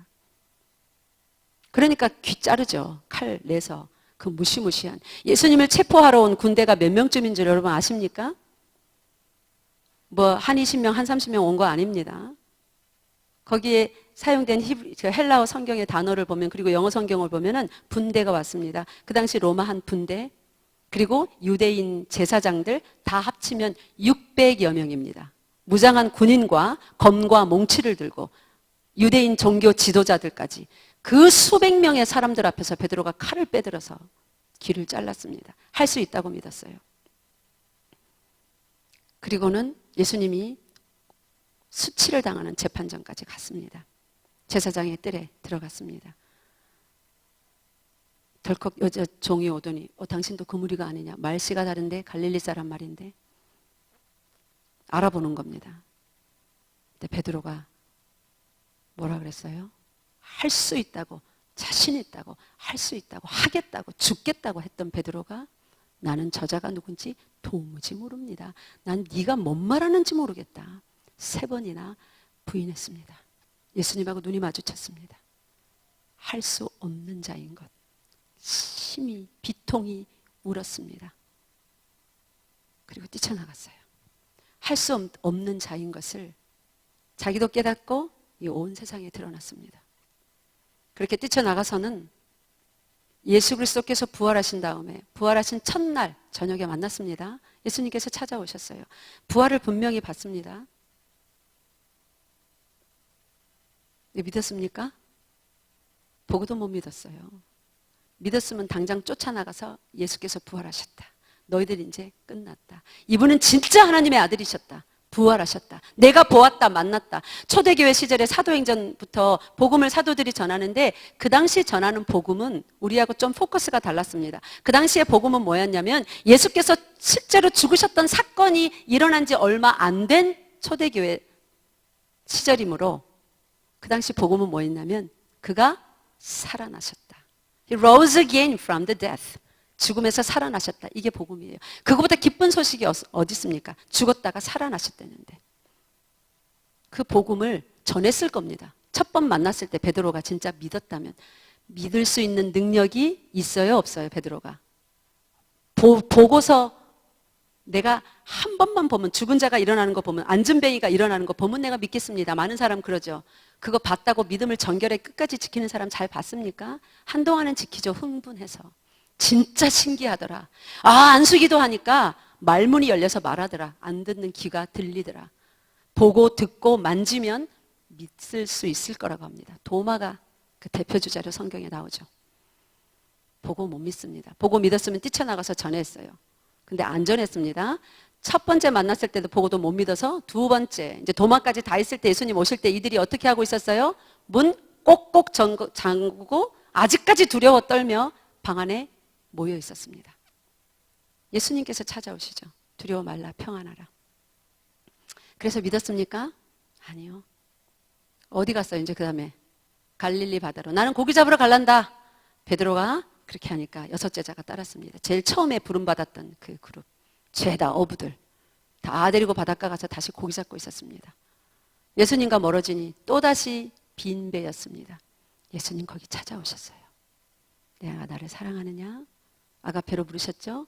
D: 그러니까 귀 자르죠. 칼 내서. 그 무시무시한 예수님을 체포하러 온 군대가 몇 명쯤인 줄 여러분 아십니까? 뭐 한 20명, 한 30명 온 거 아닙니다. 거기에 사용된 헬라어 성경의 단어를 보면 그리고 영어 성경을 보면은 분대가 왔습니다. 그 당시 로마 한 분대 그리고 유대인 제사장들 다 합치면 600여 명입니다. 무장한 군인과 검과 몽치를 들고 유대인 종교 지도자들까지 그 수백 명의 사람들 앞에서 베드로가 칼을 빼들어서 귀를 잘랐습니다. 할 수 있다고 믿었어요. 그리고는 예수님이 수치를 당하는 재판정까지 갔습니다. 제사장의 뜰에 들어갔습니다. 덜컥 여자 종이 오더니 당신도 그 무리가 아니냐. 말씨가 다른데 갈릴리 사람 말인데 알아보는 겁니다. 근데 베드로가 뭐라 그랬어요? 할 수 있다고 자신 있다고 할 수 있다고 하겠다고 죽겠다고 했던 베드로가 나는 저자가 누군지 도무지 모릅니다. 난 네가 뭔 말하는지 모르겠다. 3번이나 부인했습니다. 예수님하고 눈이 마주쳤습니다. 할 수 없는 자인 것. 심히 비통이 울었습니다. 그리고 뛰쳐나갔어요. 할 수 없는 자인 것을 자기도 깨닫고 이 온 세상에 드러났습니다. 그렇게 뛰쳐나가서는 예수 그리스도께서 부활하신 다음에 부활하신 첫날 저녁에 만났습니다. 예수님께서 찾아오셨어요. 부활을 분명히 봤습니다. 믿었습니까? 보고도 못 믿었어요. 믿었으면 당장 쫓아나가서 예수께서 부활하셨다. 너희들 이제 끝났다. 이분은 진짜 하나님의 아들이셨다. 부활하셨다. 내가 보았다, 만났다. 초대교회 시절에 사도행전부터 복음을 사도들이 전하는데 그 당시 전하는 복음은 우리하고 좀 포커스가 달랐습니다. 그 당시에 복음은 뭐였냐면 예수께서 실제로 죽으셨던 사건이 일어난 지 얼마 안 된 초대교회 시절이므로 그 당시 복음은 뭐였냐면 그가 살아나셨다. He rose again from the death. 죽음에서 살아나셨다. 이게 복음이에요. 그거보다 기쁜 소식이 어디 있습니까? 죽었다가 살아나셨다는데. 그 복음을 전했을 겁니다. 첫 번 만났을 때 베드로가 진짜 믿었다면 믿을 수 있는 능력이 있어요, 없어요, 베드로가? 보고서 내가 한 번만 보면 죽은 자가 일어나는 거 보면 안전뱅이가 일어나는 거 보면 내가 믿겠습니다. 많은 사람 그러죠. 그거 봤다고 믿음을 정결하게 끝까지 지키는 사람 잘 봤습니까? 한동안은 지키죠. 흥분해서. 진짜 신기하더라. 안수기도 하니까 말문이 열려서 말하더라. 안 듣는 귀가 들리더라. 보고 듣고 만지면 믿을 수 있을 거라고 합니다. 도마가 그 대표주자로 성경에 나오죠. 보고 못 믿습니다. 보고 믿었으면 뛰쳐나가서 전했어요. 근데 안 전했습니다. 첫 번째 만났을 때도 보고도 못 믿어서 두 번째 이제 도마까지 다 있을 때 예수님 오실 때 이들이 어떻게 하고 있었어요? 문 꼭꼭 잠그고 아직까지 두려워 떨며 방 안에 모여 있었습니다. 예수님께서 찾아오시죠. 두려워 말라 평안하라. 그래서 믿었습니까? 아니요. 어디 갔어요? 이제 그 다음에 갈릴리 바다로. 나는 고기 잡으러 갈란다. 베드로가 그렇게 하니까 6 제자가 따랐습니다. 제일 처음에 부름받았던 그 그룹. 죄다 어부들. 다 데리고 바닷가 가서 다시 고기 잡고 있었습니다. 예수님과 멀어지니 또다시 빈 배였습니다. 예수님 거기 찾아오셨어요. 내가 나를 사랑하느냐? 아가페로 부르셨죠?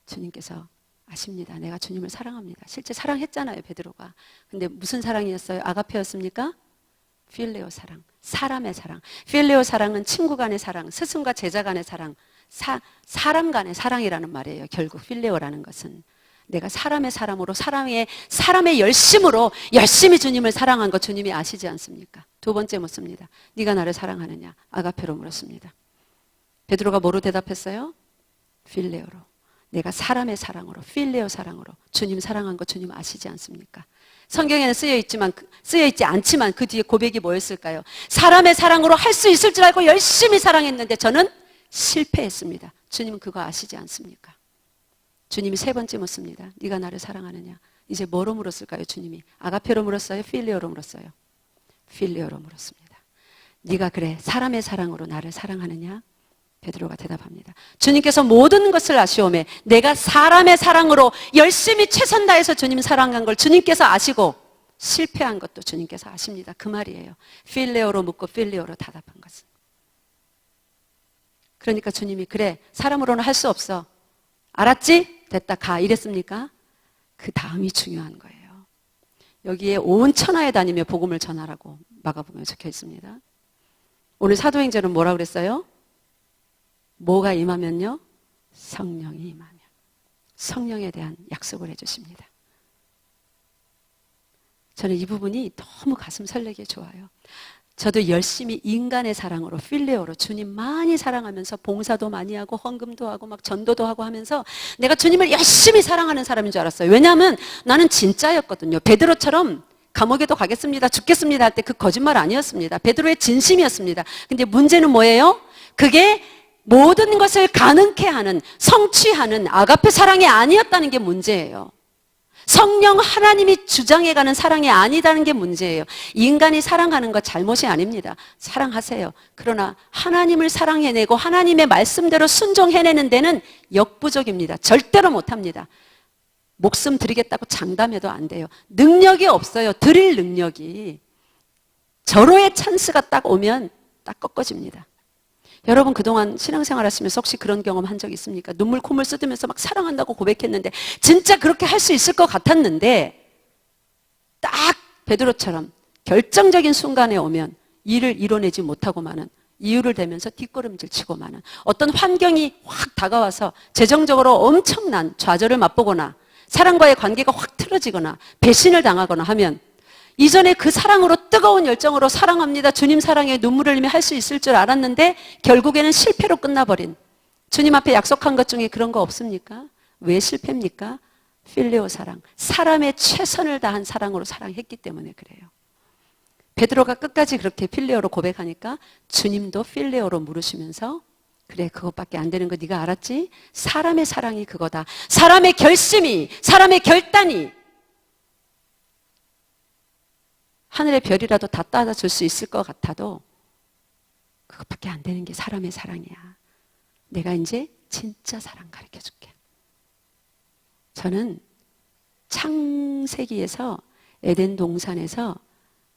D: 주님께서 아십니다. 내가 주님을 사랑합니다. 실제 사랑했잖아요, 베드로가. 근데 무슨 사랑이었어요? 아가페였습니까? 필레오 사랑, 사람의 사랑. 필레오 사랑은 친구 간의 사랑, 스승과 제자 간의 사랑, 사람 간의 사랑이라는 말이에요. 결국 필레오라는 것은 내가 사람의 사람으로 사람의 열심으로 열심히 주님을 사랑한 거 주님이 아시지 않습니까? 두 번째 묻습니다. 네가 나를 사랑하느냐? 아가페로 물었습니다. 베드로가 뭐로 대답했어요? 필레오로. 내가 사람의 사랑으로, 필레오 사랑으로 주님 사랑한 거 주님 아시지 않습니까? 성경에는 쓰여있지 않지만 그 뒤에 고백이 뭐였을까요? 사람의 사랑으로 할 수 있을 줄 알고 열심히 사랑했는데 저는 실패했습니다. 주님은 그거 아시지 않습니까? 주님이 세 번째 묻습니다. 네가 나를 사랑하느냐? 이제 뭐로 물었을까요? 주님이 아가페로 물었어요? 필레오로 물었어요? 필레오로 물었습니다. 네가 그래 사람의 사랑으로 나를 사랑하느냐? 베드로가 대답합니다. 주님께서 모든 것을 아시오매 내가 사람의 사랑으로 열심히 최선 다해서 주님 사랑한 걸 주님께서 아시고 실패한 것도 주님께서 아십니다. 그 말이에요. 필레오로 묻고 필레오로 대답한 것은. 그러니까 주님이 그래 사람으로는 할 수 없어. 알았지? 됐다 가 이랬습니까? 그 다음이 중요한 거예요. 여기에 온 천하에 다니며 복음을 전하라고 마가복음에 적혀 있습니다. 오늘 사도행전은 뭐라 그랬어요? 뭐가 임하면요? 성령이 임하면. 성령에 대한 약속을 해주십니다. 저는 이 부분이 너무 가슴 설레게 좋아요. 저도 열심히 인간의 사랑으로 필레오로 주님 많이 사랑하면서 봉사도 많이 하고 헌금도 하고 막 전도도 하고 하면서 내가 주님을 열심히 사랑하는 사람인 줄 알았어요. 왜냐하면 나는 진짜였거든요. 베드로처럼 감옥에도 가겠습니다. 죽겠습니다 할 때 그 거짓말 아니었습니다. 베드로의 진심이었습니다. 근데 문제는 뭐예요? 그게 모든 것을 가능케 하는 성취하는 아가페 사랑이 아니었다는 게 문제예요. 성령 하나님이 주장해가는 사랑이 아니다는 게 문제예요. 인간이 사랑하는 것 잘못이 아닙니다. 사랑하세요. 그러나 하나님을 사랑해내고 하나님의 말씀대로 순종해내는 데는 역부족입니다. 절대로 못합니다. 목숨 드리겠다고 장담해도 안 돼요. 능력이 없어요. 드릴 능력이. 절호의 찬스가 딱 오면 딱 꺾어집니다. 여러분 그동안 신앙생활 하시면서 혹시 그런 경험 한 적 있습니까? 눈물 콧물 쏟으면서 막 사랑한다고 고백했는데 진짜 그렇게 할 수 있을 것 같았는데 딱 베드로처럼 결정적인 순간에 오면 일을 이뤄내지 못하고 마는, 이유를 대면서 뒷걸음질 치고 마는, 어떤 환경이 확 다가와서 재정적으로 엄청난 좌절을 맛보거나 사랑과의 관계가 확 틀어지거나 배신을 당하거나 하면 이전에 그 사랑으로 뜨거운 열정으로 사랑합니다, 주님 사랑에 눈물을 흘리며 할 수 있을 줄 알았는데 결국에는 실패로 끝나버린, 주님 앞에 약속한 것 중에 그런 거 없습니까? 왜 실패입니까? 필레오 사랑, 사람의 최선을 다한 사랑으로 사랑했기 때문에 그래요. 베드로가 끝까지 그렇게 필레오로 고백하니까 주님도 필레오로 물으시면서 그래, 그것밖에 안 되는 거 네가 알았지? 사람의 사랑이 그거다. 사람의 결심이, 사람의 결단이 하늘의 별이라도 다 따다 줄 수 있을 것 같아도 그것밖에 안 되는 게 사람의 사랑이야. 내가 이제 진짜 사랑 가르쳐 줄게. 저는 창세기에서 에덴 동산에서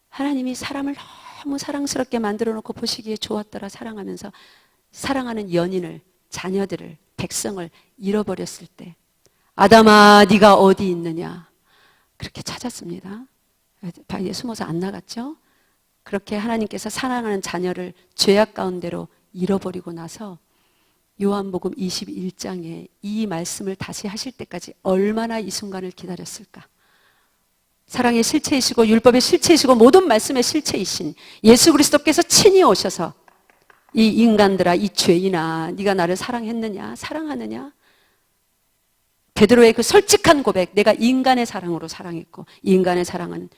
D: 하나님이 사람을 너무 사랑스럽게 만들어 놓고 보시기에 좋았더라 사랑하면서 사랑하는 연인을, 자녀들을, 백성을 잃어버렸을 때 아담아 네가 어디 있느냐 그렇게 찾았습니다. 바위에 숨어서 안 나갔죠. 그렇게 하나님께서 사랑하는 자녀를 죄악 가운데로 잃어버리고 나서 요한복음 21장에 이 말씀을 다시 하실 때까지 얼마나 이 순간을 기다렸을까. 사랑의 실체이시고 율법의 실체이시고 모든 말씀의 실체이신 예수 그리스도께서 친히 오셔서 이 인간들아, 이 죄인아, 네가 나를 사랑했느냐, 사랑하느냐. 베드로의 그 솔직한 고백, 내가 인간의 사랑으로 사랑했고 이 인간의 사랑은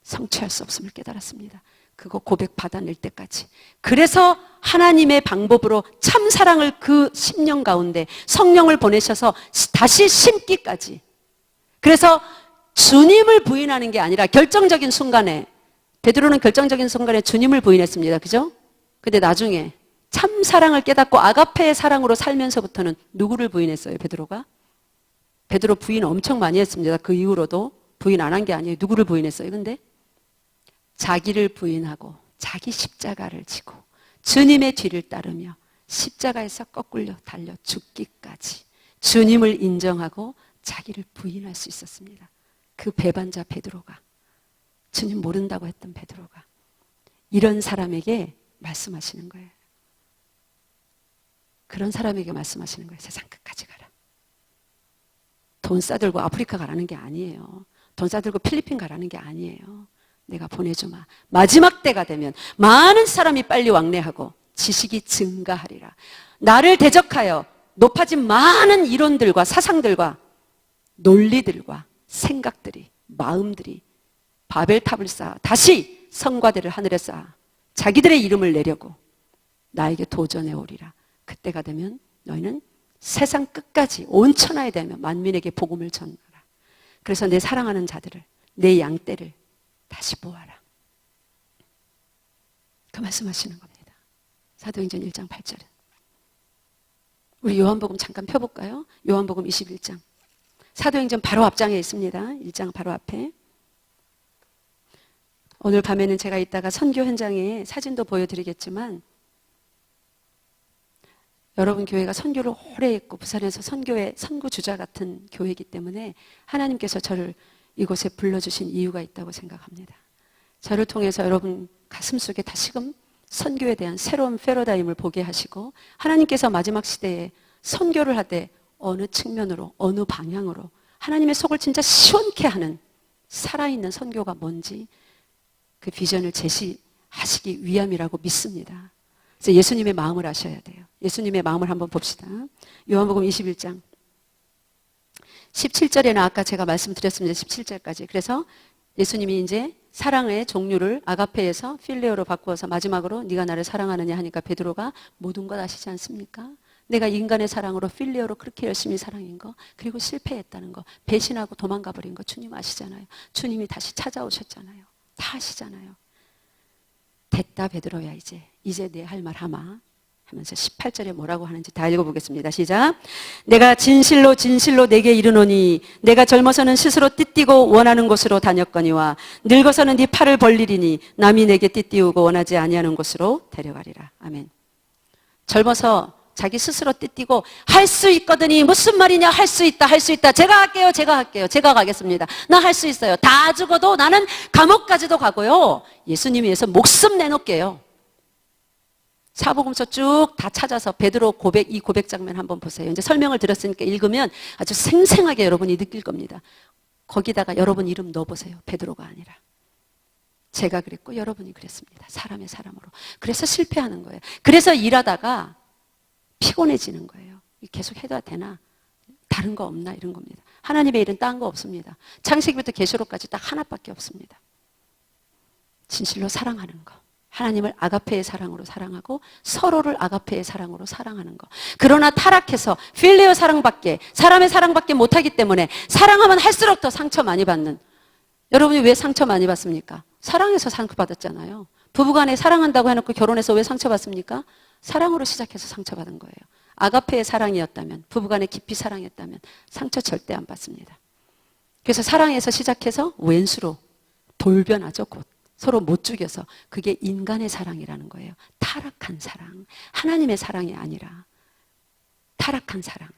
D: 성취할 수 없음을 깨달았습니다. 그거 고백 받아낼 때까지. 그래서 하나님의 방법으로 참 사랑을 그 10년 가운데 성령을 보내셔서 다시 심기까지. 그래서 주님을 부인하는 게 아니라 결정적인 순간에, 베드로는 결정적인 순간에 주님을 부인했습니다. 그죠? 근데 나중에 참 사랑을 깨닫고 아가페의 사랑으로 살면서부터는 누구를 부인했어요, 베드로가? 베드로 부인 엄청 많이 했습니다. 그 이후로도 부인 안 한 게 아니에요. 누구를 부인했어요? 근데 자기를 부인하고 자기 십자가를 지고 주님의 뒤를 따르며 십자가에서 거꾸로 달려 죽기까지 주님을 인정하고 자기를 부인할 수 있었습니다. 그 배반자 베드로가, 주님 모른다고 했던 베드로가 이런 사람에게 말씀하시는 거예요. 그런 사람에게 말씀하시는 거예요. 세상 끝까지 가라. 돈 싸들고 아프리카 가라는 게 아니에요. 돈 싸들고 필리핀 가라는 게 아니에요. 내가 보내주마. 마지막 때가 되면 많은 사람이 빨리 왕래하고 지식이 증가하리라. 나를 대적하여 높아진 많은 이론들과 사상들과 논리들과 생각들이, 마음들이 바벨탑을 쌓아 다시 성과대를 하늘에 쌓아 자기들의 이름을 내려고 나에게 도전해 오리라. 그때가 되면 너희는 세상 끝까지 온 천하에 대하며 만민에게 복음을 전하라. 그래서 내 사랑하는 자들을, 내 양떼를 다시 모아라. 그 말씀하시는 겁니다. 사도행전 1장 8절은. 우리 요한복음 잠깐 펴볼까요? 요한복음 21장. 사도행전 바로 앞장에 있습니다. 1장 바로 앞에. 오늘 밤에는 제가 이따가 선교 현장에 사진도 보여드리겠지만 여러분 교회가 선교를 오래 했고 부산에서 선교의 선구주자 같은 교회이기 때문에 하나님께서 저를 이곳에 불러주신 이유가 있다고 생각합니다. 저를 통해서 여러분 가슴속에 다시금 선교에 대한 새로운 패러다임을 보게 하시고 하나님께서 마지막 시대에 선교를 하되 어느 측면으로 어느 방향으로 하나님의 속을 진짜 시원케 하는 살아있는 선교가 뭔지 그 비전을 제시하시기 위함이라고 믿습니다. 그래서 예수님의 마음을 아셔야 돼요. 예수님의 마음을 한번 봅시다. 요한복음 21장 17절에는 아까 제가 말씀드렸습니다. 17절까지. 그래서 예수님이 이제 사랑의 종류를 아가페에서 필레오로 바꾸어서 마지막으로 네가 나를 사랑하느냐 하니까 베드로가 모든 것 아시지 않습니까? 내가 인간의 사랑으로 필레오로 그렇게 열심히 사랑한 거, 그리고 실패했다는 거, 배신하고 도망가 버린 거 주님 아시잖아요. 주님이 다시 찾아오셨잖아요. 다 아시잖아요. 됐다 베드로야 이제 내 할 말 하마 하면서 18절에 뭐라고 하는지 다 읽어보겠습니다. 시작. 내가 진실로 진실로 내게 이르노니 내가 젊어서는 스스로 띠띠고 원하는 곳으로 다녔거니와 늙어서는 네 팔을 벌리리니 남이 내게 띠띠우고 원하지 아니하는 곳으로 데려가리라. 아멘. 젊어서 자기 스스로 띠띠고 할 수 있거든이 무슨 말이냐, 할 수 있다, 할 수 있다, 제가 할게요, 제가 가겠습니다, 나 할 수 있어요, 다 죽어도 나는 감옥까지도 가고요, 예수님 위해서 목숨 내놓을게요. 사복음서 쭉 다 찾아서 베드로 고백, 이 고백 장면 한번 보세요. 이제 설명을 드렸으니까 읽으면 아주 생생하게 여러분이 느낄 겁니다. 거기다가 여러분 이름 넣어보세요. 베드로가 아니라 제가 그랬고 여러분이 그랬습니다. 사람의 사람으로. 그래서 실패하는 거예요. 그래서 일하다가 피곤해지는 거예요. 계속 해도 되나? 다른 거 없나? 이런 겁니다. 하나님의 일은 딴 거 없습니다. 창세기부터 계시록까지 딱 하나밖에 없습니다. 진실로 사랑하는 거. 하나님을 아가페의 사랑으로 사랑하고 서로를 아가페의 사랑으로 사랑하는 거. 그러나 타락해서 필레오 사랑밖에, 사람의 사랑밖에 못하기 때문에 사랑하면 할수록 더 상처 많이 받는. 여러분이 왜 상처 많이 받습니까? 사랑해서 상처받았잖아요. 부부간에 사랑한다고 해놓고 결혼해서 왜 상처받습니까? 사랑으로 시작해서 상처받은 거예요. 아가페의 사랑이었다면, 부부간에 깊이 사랑했다면 상처 절대 안 받습니다. 그래서 사랑에서 시작해서 왼수로 돌변하죠. 곧 서로 못 죽여서. 그게 인간의 사랑이라는 거예요. 타락한 사랑, 하나님의 사랑이 아니라 타락한 사랑.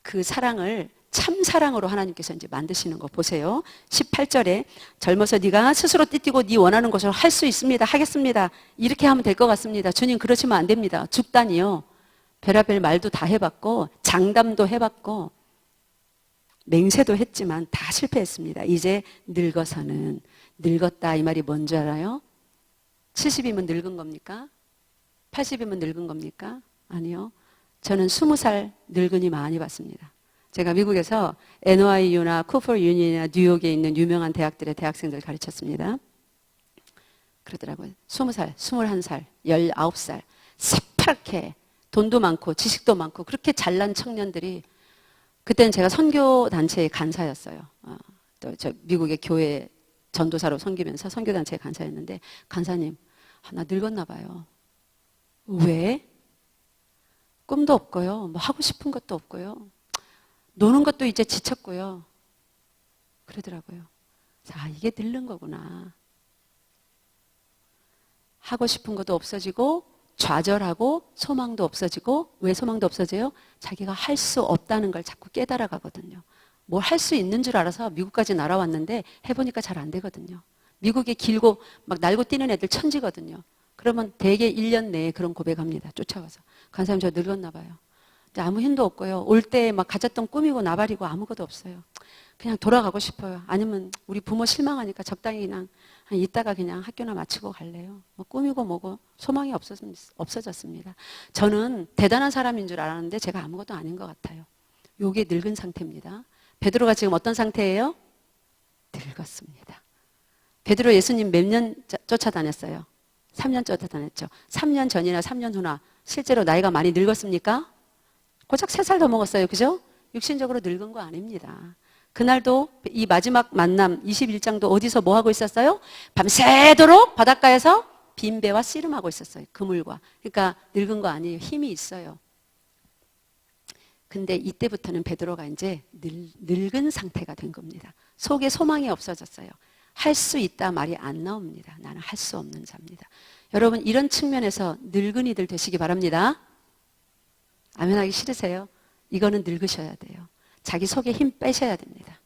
D: 그 사랑을 참 사랑으로 하나님께서 이제 만드시는 거 보세요. 18절에 젊어서 네가 스스로 띠띠고 네 원하는 것을 할 수 있습니다, 하겠습니다, 이렇게 하면 될 것 같습니다. 주님, 그러시면 안 됩니다. 죽다니요. 별의별 말도 다 해봤고 장담도 해봤고 맹세도 했지만 다 실패했습니다. 이제 늙어서는. 늙었다 이 말이 뭔지 알아요? 70이면 늙은 겁니까? 80이면 늙은 겁니까? 아니요. 저는 20살 늙은이 많이 봤습니다. 제가 미국에서 NYU나 쿠퍼 유니나 뉴욕에 있는 유명한 대학들의 대학생들 가르쳤습니다. 그러더라고요. 20살, 21살, 19살 새파랗게 돈도 많고 지식도 많고 그렇게 잘난 청년들이, 그때는 제가 선교단체의 간사였어요. 또 저 미국의 교회 전도사로 섬기면서 선교단체의 간사였는데, 간사님, 나 늙었나 봐요. 왜? 꿈도 없고요. 뭐 하고 싶은 것도 없고요. 노는 것도 이제 지쳤고요. 그러더라고요. 자, 이게 늙는 거구나. 하고 싶은 것도 없어지고 좌절하고 소망도 없어지고. 왜 소망도 없어져요? 자기가 할 수 없다는 걸 자꾸 깨달아 가거든요. 뭘 할 수 있는 줄 알아서 미국까지 날아왔는데 해보니까 잘 안 되거든요. 미국에 길고 막 날고 뛰는 애들 천지거든요. 그러면 대개 1년 내에 그런 고백합니다. 쫓아가서. 간사님, 저 늙었나 봐요. 아무 힘도 없고요. 올 때 막 가졌던 꿈이고 나발이고 아무것도 없어요. 그냥 돌아가고 싶어요. 아니면 우리 부모 실망하니까 적당히 그냥 이따가 그냥 학교나 마치고 갈래요. 뭐 꿈이고 뭐고 소망이 없어졌습니다. 저는 대단한 사람인 줄 알았는데 제가 아무것도 아닌 것 같아요. 요게 늙은 상태입니다. 베드로가 지금 어떤 상태예요? 늙었습니다. 베드로 예수님 몇 년 쫓아다녔어요? 3년 쫓아다녔죠. 3년 전이나 3년 후나 실제로 나이가 많이 늙었습니까? 고작 3살 더 먹었어요. 그죠? 육신적으로 늙은 거 아닙니다. 그날도 이 마지막 만남 21장도 어디서 뭐 하고 있었어요? 밤새도록 바닷가에서 빈배와 씨름하고 있었어요. 그물과. 그러니까 늙은 거 아니에요. 힘이 있어요. 근데 이때부터는 베드로가 이제 늙은 상태가 된 겁니다. 속에 소망이 없어졌어요. 할 수 있다 말이 안 나옵니다. 나는 할 수 없는 자입니다. 여러분, 이런 측면에서 늙은이들 되시기 바랍니다. 아멘하기 싫으세요? 이거는 늙으셔야 돼요. 자기 속에 힘 빼셔야 됩니다.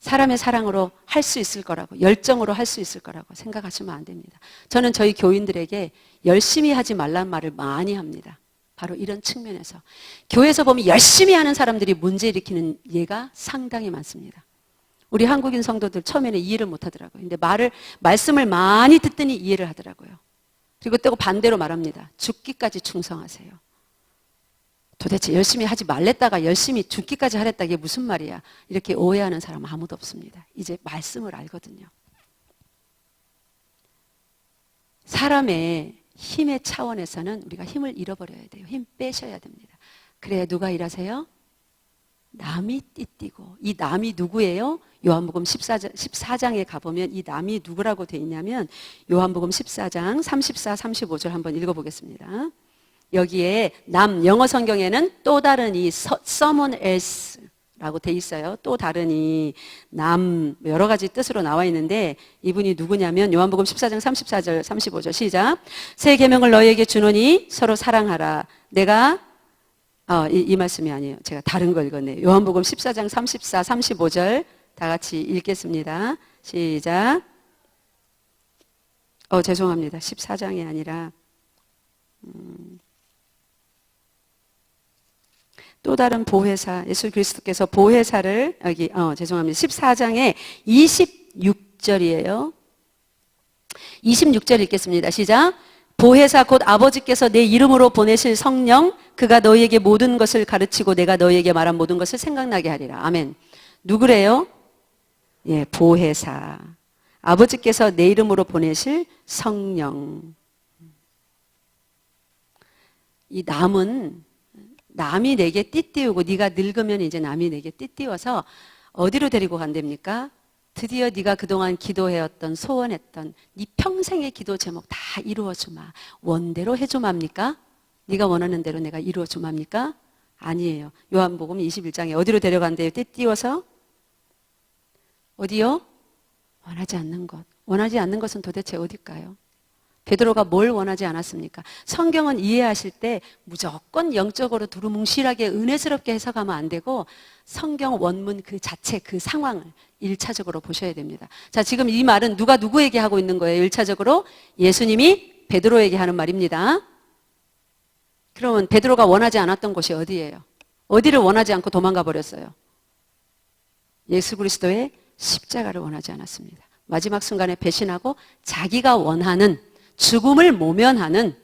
D: 사람의 사랑으로 할 수 있을 거라고, 열정으로 할 수 있을 거라고 생각하시면 안 됩니다. 저는 저희 교인들에게 열심히 하지 말란 말을 많이 합니다. 바로 이런 측면에서. 교회에서 보면 열심히 하는 사람들이 문제 일으키는 예가 상당히 많습니다. 우리 한국인 성도들 처음에는 이해를 못 하더라고요. 근데 말씀을 많이 듣더니 이해를 하더라고요. 그리고 또 반대로 말합니다. 죽기까지 충성하세요. 도대체 열심히 하지 말랬다가 열심히 죽기까지 하랬다, 이게 무슨 말이야? 이렇게 오해하는 사람은 아무도 없습니다. 이제 말씀을 알거든요. 사람의 힘의 차원에서는 우리가 힘을 잃어버려야 돼요. 힘 빼셔야 됩니다. 그래야 누가 일하세요? 남이 띠띠고. 이 남이 누구예요? 요한복음 14장에 가보면 이 남이 누구라고 돼 있냐면 요한복음 14장 34, 35절 한번 읽어보겠습니다. 여기에 남, 영어 성경에는 또 다른 이 someone else라고 돼 있어요. 또 다른 이 남, 여러 가지 뜻으로 나와 있는데 이분이 누구냐면 요한복음 14장 34절 35절 시작. 새 계명을 너희에게 주노니 서로 사랑하라. 내가 이 말씀이 아니에요. 제가 다른 거 읽었네요. 요한복음 14장 34, 35절 다 같이 읽겠습니다. 시작. 죄송합니다. 14장이 아니라 또 다른 보혜사, 예수 그리스도께서 보혜사를 여기 죄송합니다. 14장의 26절이에요. 26절 읽겠습니다. 시작. 보혜사 곧 아버지께서 내 이름으로 보내실 성령 그가 너희에게 모든 것을 가르치고 내가 너희에게 말한 모든 것을 생각나게 하리라. 아멘. 누구래요? 예, 보혜사. 아버지께서 내 이름으로 보내실 성령. 이 남이 내게 띠띠우고 네가 늙으면 이제 남이 내게 띠띠워서 어디로 데리고 간답니까? 드디어 네가 그동안 기도해왔던 소원했던 네 평생의 기도 제목 다 이루어주마. 원대로 해주마입니까? 네가 원하는 대로 내가 이루어주마입니까? 아니에요. 요한복음 21장에 어디로 데려간대요? 띠띠워서? 어디요? 원하지 않는 것. 원하지 않는 것은 도대체 어딜까요? 베드로가 뭘 원하지 않았습니까? 성경은 이해하실 때 무조건 영적으로 두루뭉실하게 은혜스럽게 해석하면 안 되고 성경 원문 그 자체 그 상황을 1차적으로 보셔야 됩니다. 자, 지금 이 말은 누가 누구에게 하고 있는 거예요? 1차적으로 예수님이 베드로에게 하는 말입니다. 그러면 베드로가 원하지 않았던 곳이 어디예요? 어디를 원하지 않고 도망가 버렸어요? 예수 그리스도의 십자가를 원하지 않았습니다. 마지막 순간에 배신하고 자기가 원하는 죽음을 모면하는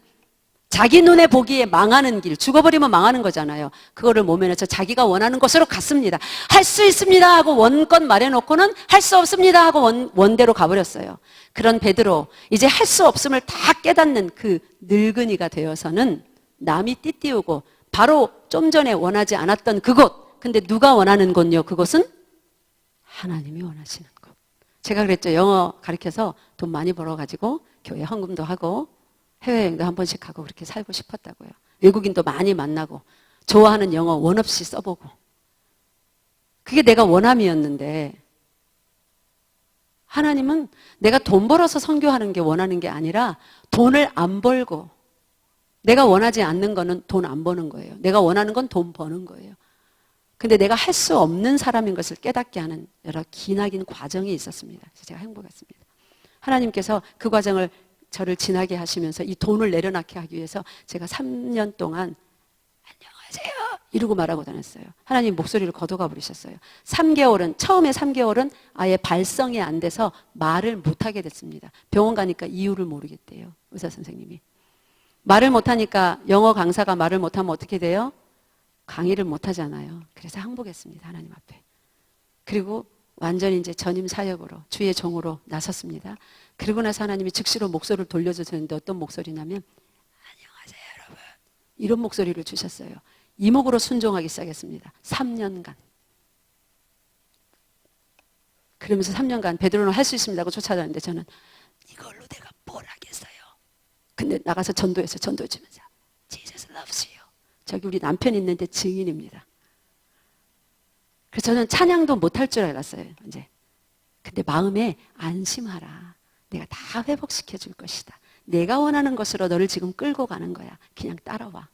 D: 자기 눈에 보기에 망하는 길, 죽어버리면 망하는 거잖아요. 그거를 모면해서 자기가 원하는 곳으로 갔습니다. 할 수 있습니다 하고 원건 말해놓고는 할 수 없습니다 하고 원대로 가버렸어요. 그런 베드로, 이제 할 수 없음을 다 깨닫는 그 늙은이가 되어서는 남이 띠띠우고 바로 좀 전에 원하지 않았던 그곳, 근데 누가 원하는 곳요? 그곳은 하나님이 원하시는 것. 제가 그랬죠. 영어 가르쳐서 돈 많이 벌어가지고 교회 헌금도 하고 해외여행도 한 번씩 가고 그렇게 살고 싶었다고요. 외국인도 많이 만나고 좋아하는 영어 원 없이 써보고 그게 내가 원함이었는데 하나님은 내가 돈 벌어서 선교하는 게 원하는 게 아니라 돈을 안 벌고 내가 원하지 않는 거는 돈 안 버는 거예요. 내가 원하는 건 돈 버는 거예요. 근데 내가 할 수 없는 사람인 것을 깨닫게 하는 여러 기나긴 과정이 있었습니다. 그래서 제가 행복했습니다. 하나님께서 그 과정을 저를 지나게 하시면서 이 돈을 내려놓게 하기 위해서 제가 3년 동안 안녕하세요 이러고 말하고 다녔어요. 하나님 목소리를 걷어가 버리셨어요. 처음에 3개월은 아예 발성이 안 돼서 말을 못하게 됐습니다. 병원 가니까 이유를 모르겠대요. 의사 선생님이. 말을 못하니까 영어 강사가 말을 못하면 어떻게 돼요? 강의를 못하잖아요. 그래서 항복했습니다. 하나님 앞에. 그리고 완전히 이제 전임 사역으로 주의 종으로 나섰습니다. 그리고 나서 하나님이 즉시로 목소리를 돌려주셨는데 어떤 목소리냐면 안녕하세요 여러분 이런 목소리를 주셨어요. 이목으로 순종하기 시작했습니다. 3년간. 그러면서 3년간 베드로는 할 수 있습니다 하고 쫓아다녔는데 저는 이걸로 내가 뭘 하겠어요. 근데 나가서 전도해서 전도해주면서 Jesus loves you. 저기 우리 남편 있는데 증인입니다. 그래서 저는 찬양도 못할 줄 알았어요. 이제. 근데 마음에 안심하라. 내가 다 회복시켜 줄 것이다. 내가 원하는 것으로 너를 지금 끌고 가는 거야. 그냥 따라와.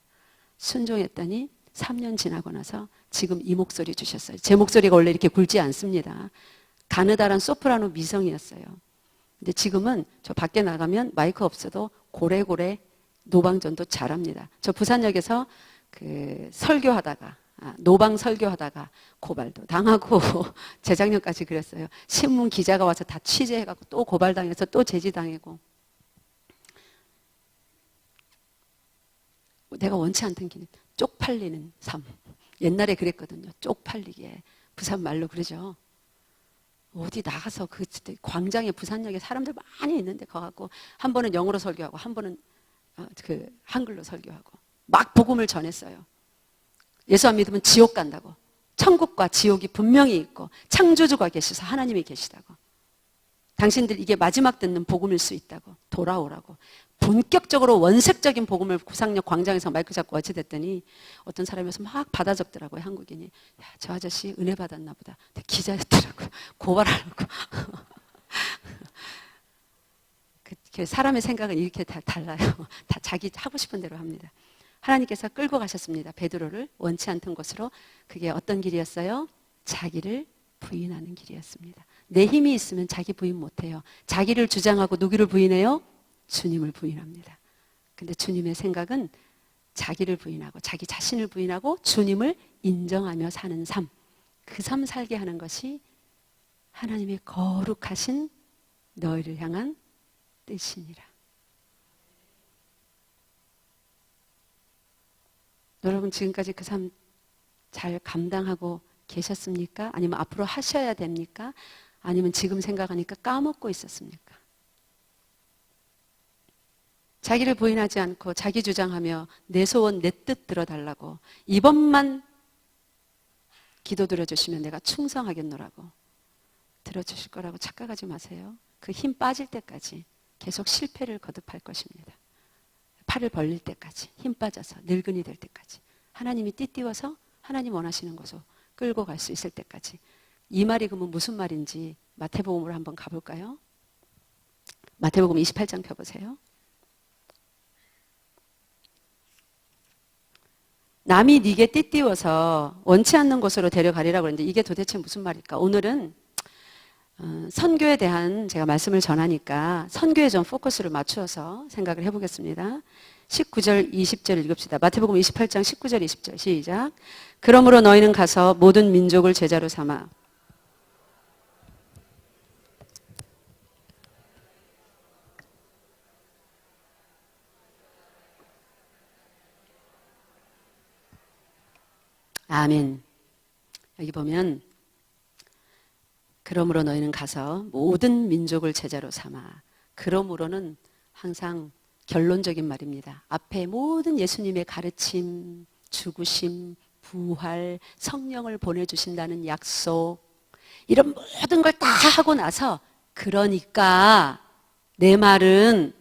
D: 순종했더니 3년 지나고 나서 지금 이 목소리 주셨어요. 제 목소리가 원래 이렇게 굵지 않습니다. 가느다란 소프라노 미성이었어요. 근데 지금은 저 밖에 나가면 마이크 없어도 고래고래 노방전도 잘합니다. 저 부산역에서 설교하다가 노방 설교하다가 고발도 당하고 재작년까지 그랬어요. 신문 기자가 와서 다 취재해갖고 또 고발당해서 또 제지당하고 내가 원치 않던 길은 쪽팔리는 삶. 옛날에 그랬거든요. 쪽팔리게. 부산 말로 그러죠. 어디 나가서 그 광장에 부산역에 사람들 많이 있는데 가갖고 한 번은 영어로 설교하고 한 번은 한글로 설교하고 막 복음을 전했어요. 예수 안 믿으면 지옥 간다고. 천국과 지옥이 분명히 있고 창조주가 계셔서 하나님이 계시다고. 당신들 이게 마지막 듣는 복음일 수 있다고. 돌아오라고. 본격적으로 원색적인 복음을 구상역 광장에서 마이크 잡고 어찌됐더니 어떤 사람이 와서 막 받아 적더라고요. 한국인이. 야, 저 아저씨 은혜 받았나 보다. 기자였더라고요. 고발하려고. 그 사람의 생각은 이렇게 다 달라요. 다 자기 하고 싶은 대로 합니다. 하나님께서 끌고 가셨습니다. 베드로를 원치 않던 곳으로. 그게 어떤 길이었어요? 자기를 부인하는 길이었습니다. 내 힘이 있으면 자기 부인 못해요. 자기를 주장하고 누구를 부인해요? 주님을 부인합니다. 근데 주님의 생각은 자기를 부인하고 자기 자신을 부인하고 주님을 인정하며 사는 삶. 그 삶 살게 하는 것이 하나님의 거룩하신 너희를 향한 뜻이니라. 여러분 지금까지 그 삶 잘 감당하고 계셨습니까? 아니면 앞으로 하셔야 됩니까? 아니면 지금 생각하니까 까먹고 있었습니까? 자기를 부인하지 않고 자기 주장하며 내 소원 내 뜻 들어달라고 이번만 기도 들어주시면 내가 충성하겠노라고 들어주실 거라고 착각하지 마세요. 그 힘 빠질 때까지 계속 실패를 거듭할 것입니다. 팔을 벌릴 때까지 힘 빠져서 늙은이 될 때까지 하나님이 띠띠워서 하나님 원하시는 곳으로 끌고 갈 수 있을 때까지. 이 말이 그러면 무슨 말인지 마태복음으로 한번 가볼까요? 마태복음 28장 펴보세요. 남이 네게 띠띠워서 원치 않는 곳으로 데려가리라고 그러는데 이게 도대체 무슨 말일까? 오늘은 선교에 대한 제가 말씀을 전하니까 선교에 좀 포커스를 맞추어서 생각을 해보겠습니다. 19절 20절 읽읍시다. 마태복음 28장 19절 20절 시작. 그러므로 너희는 가서 모든 민족을 제자로 삼아 아멘. 여기 보면 그러므로 너희는 가서 모든 민족을 제자로 삼아. 그러므로는 항상 결론적인 말입니다. 앞에 모든 예수님의 가르침, 죽으심, 부활, 성령을 보내주신다는 약속 이런 모든 걸 다 하고 나서 그러니까 내 말은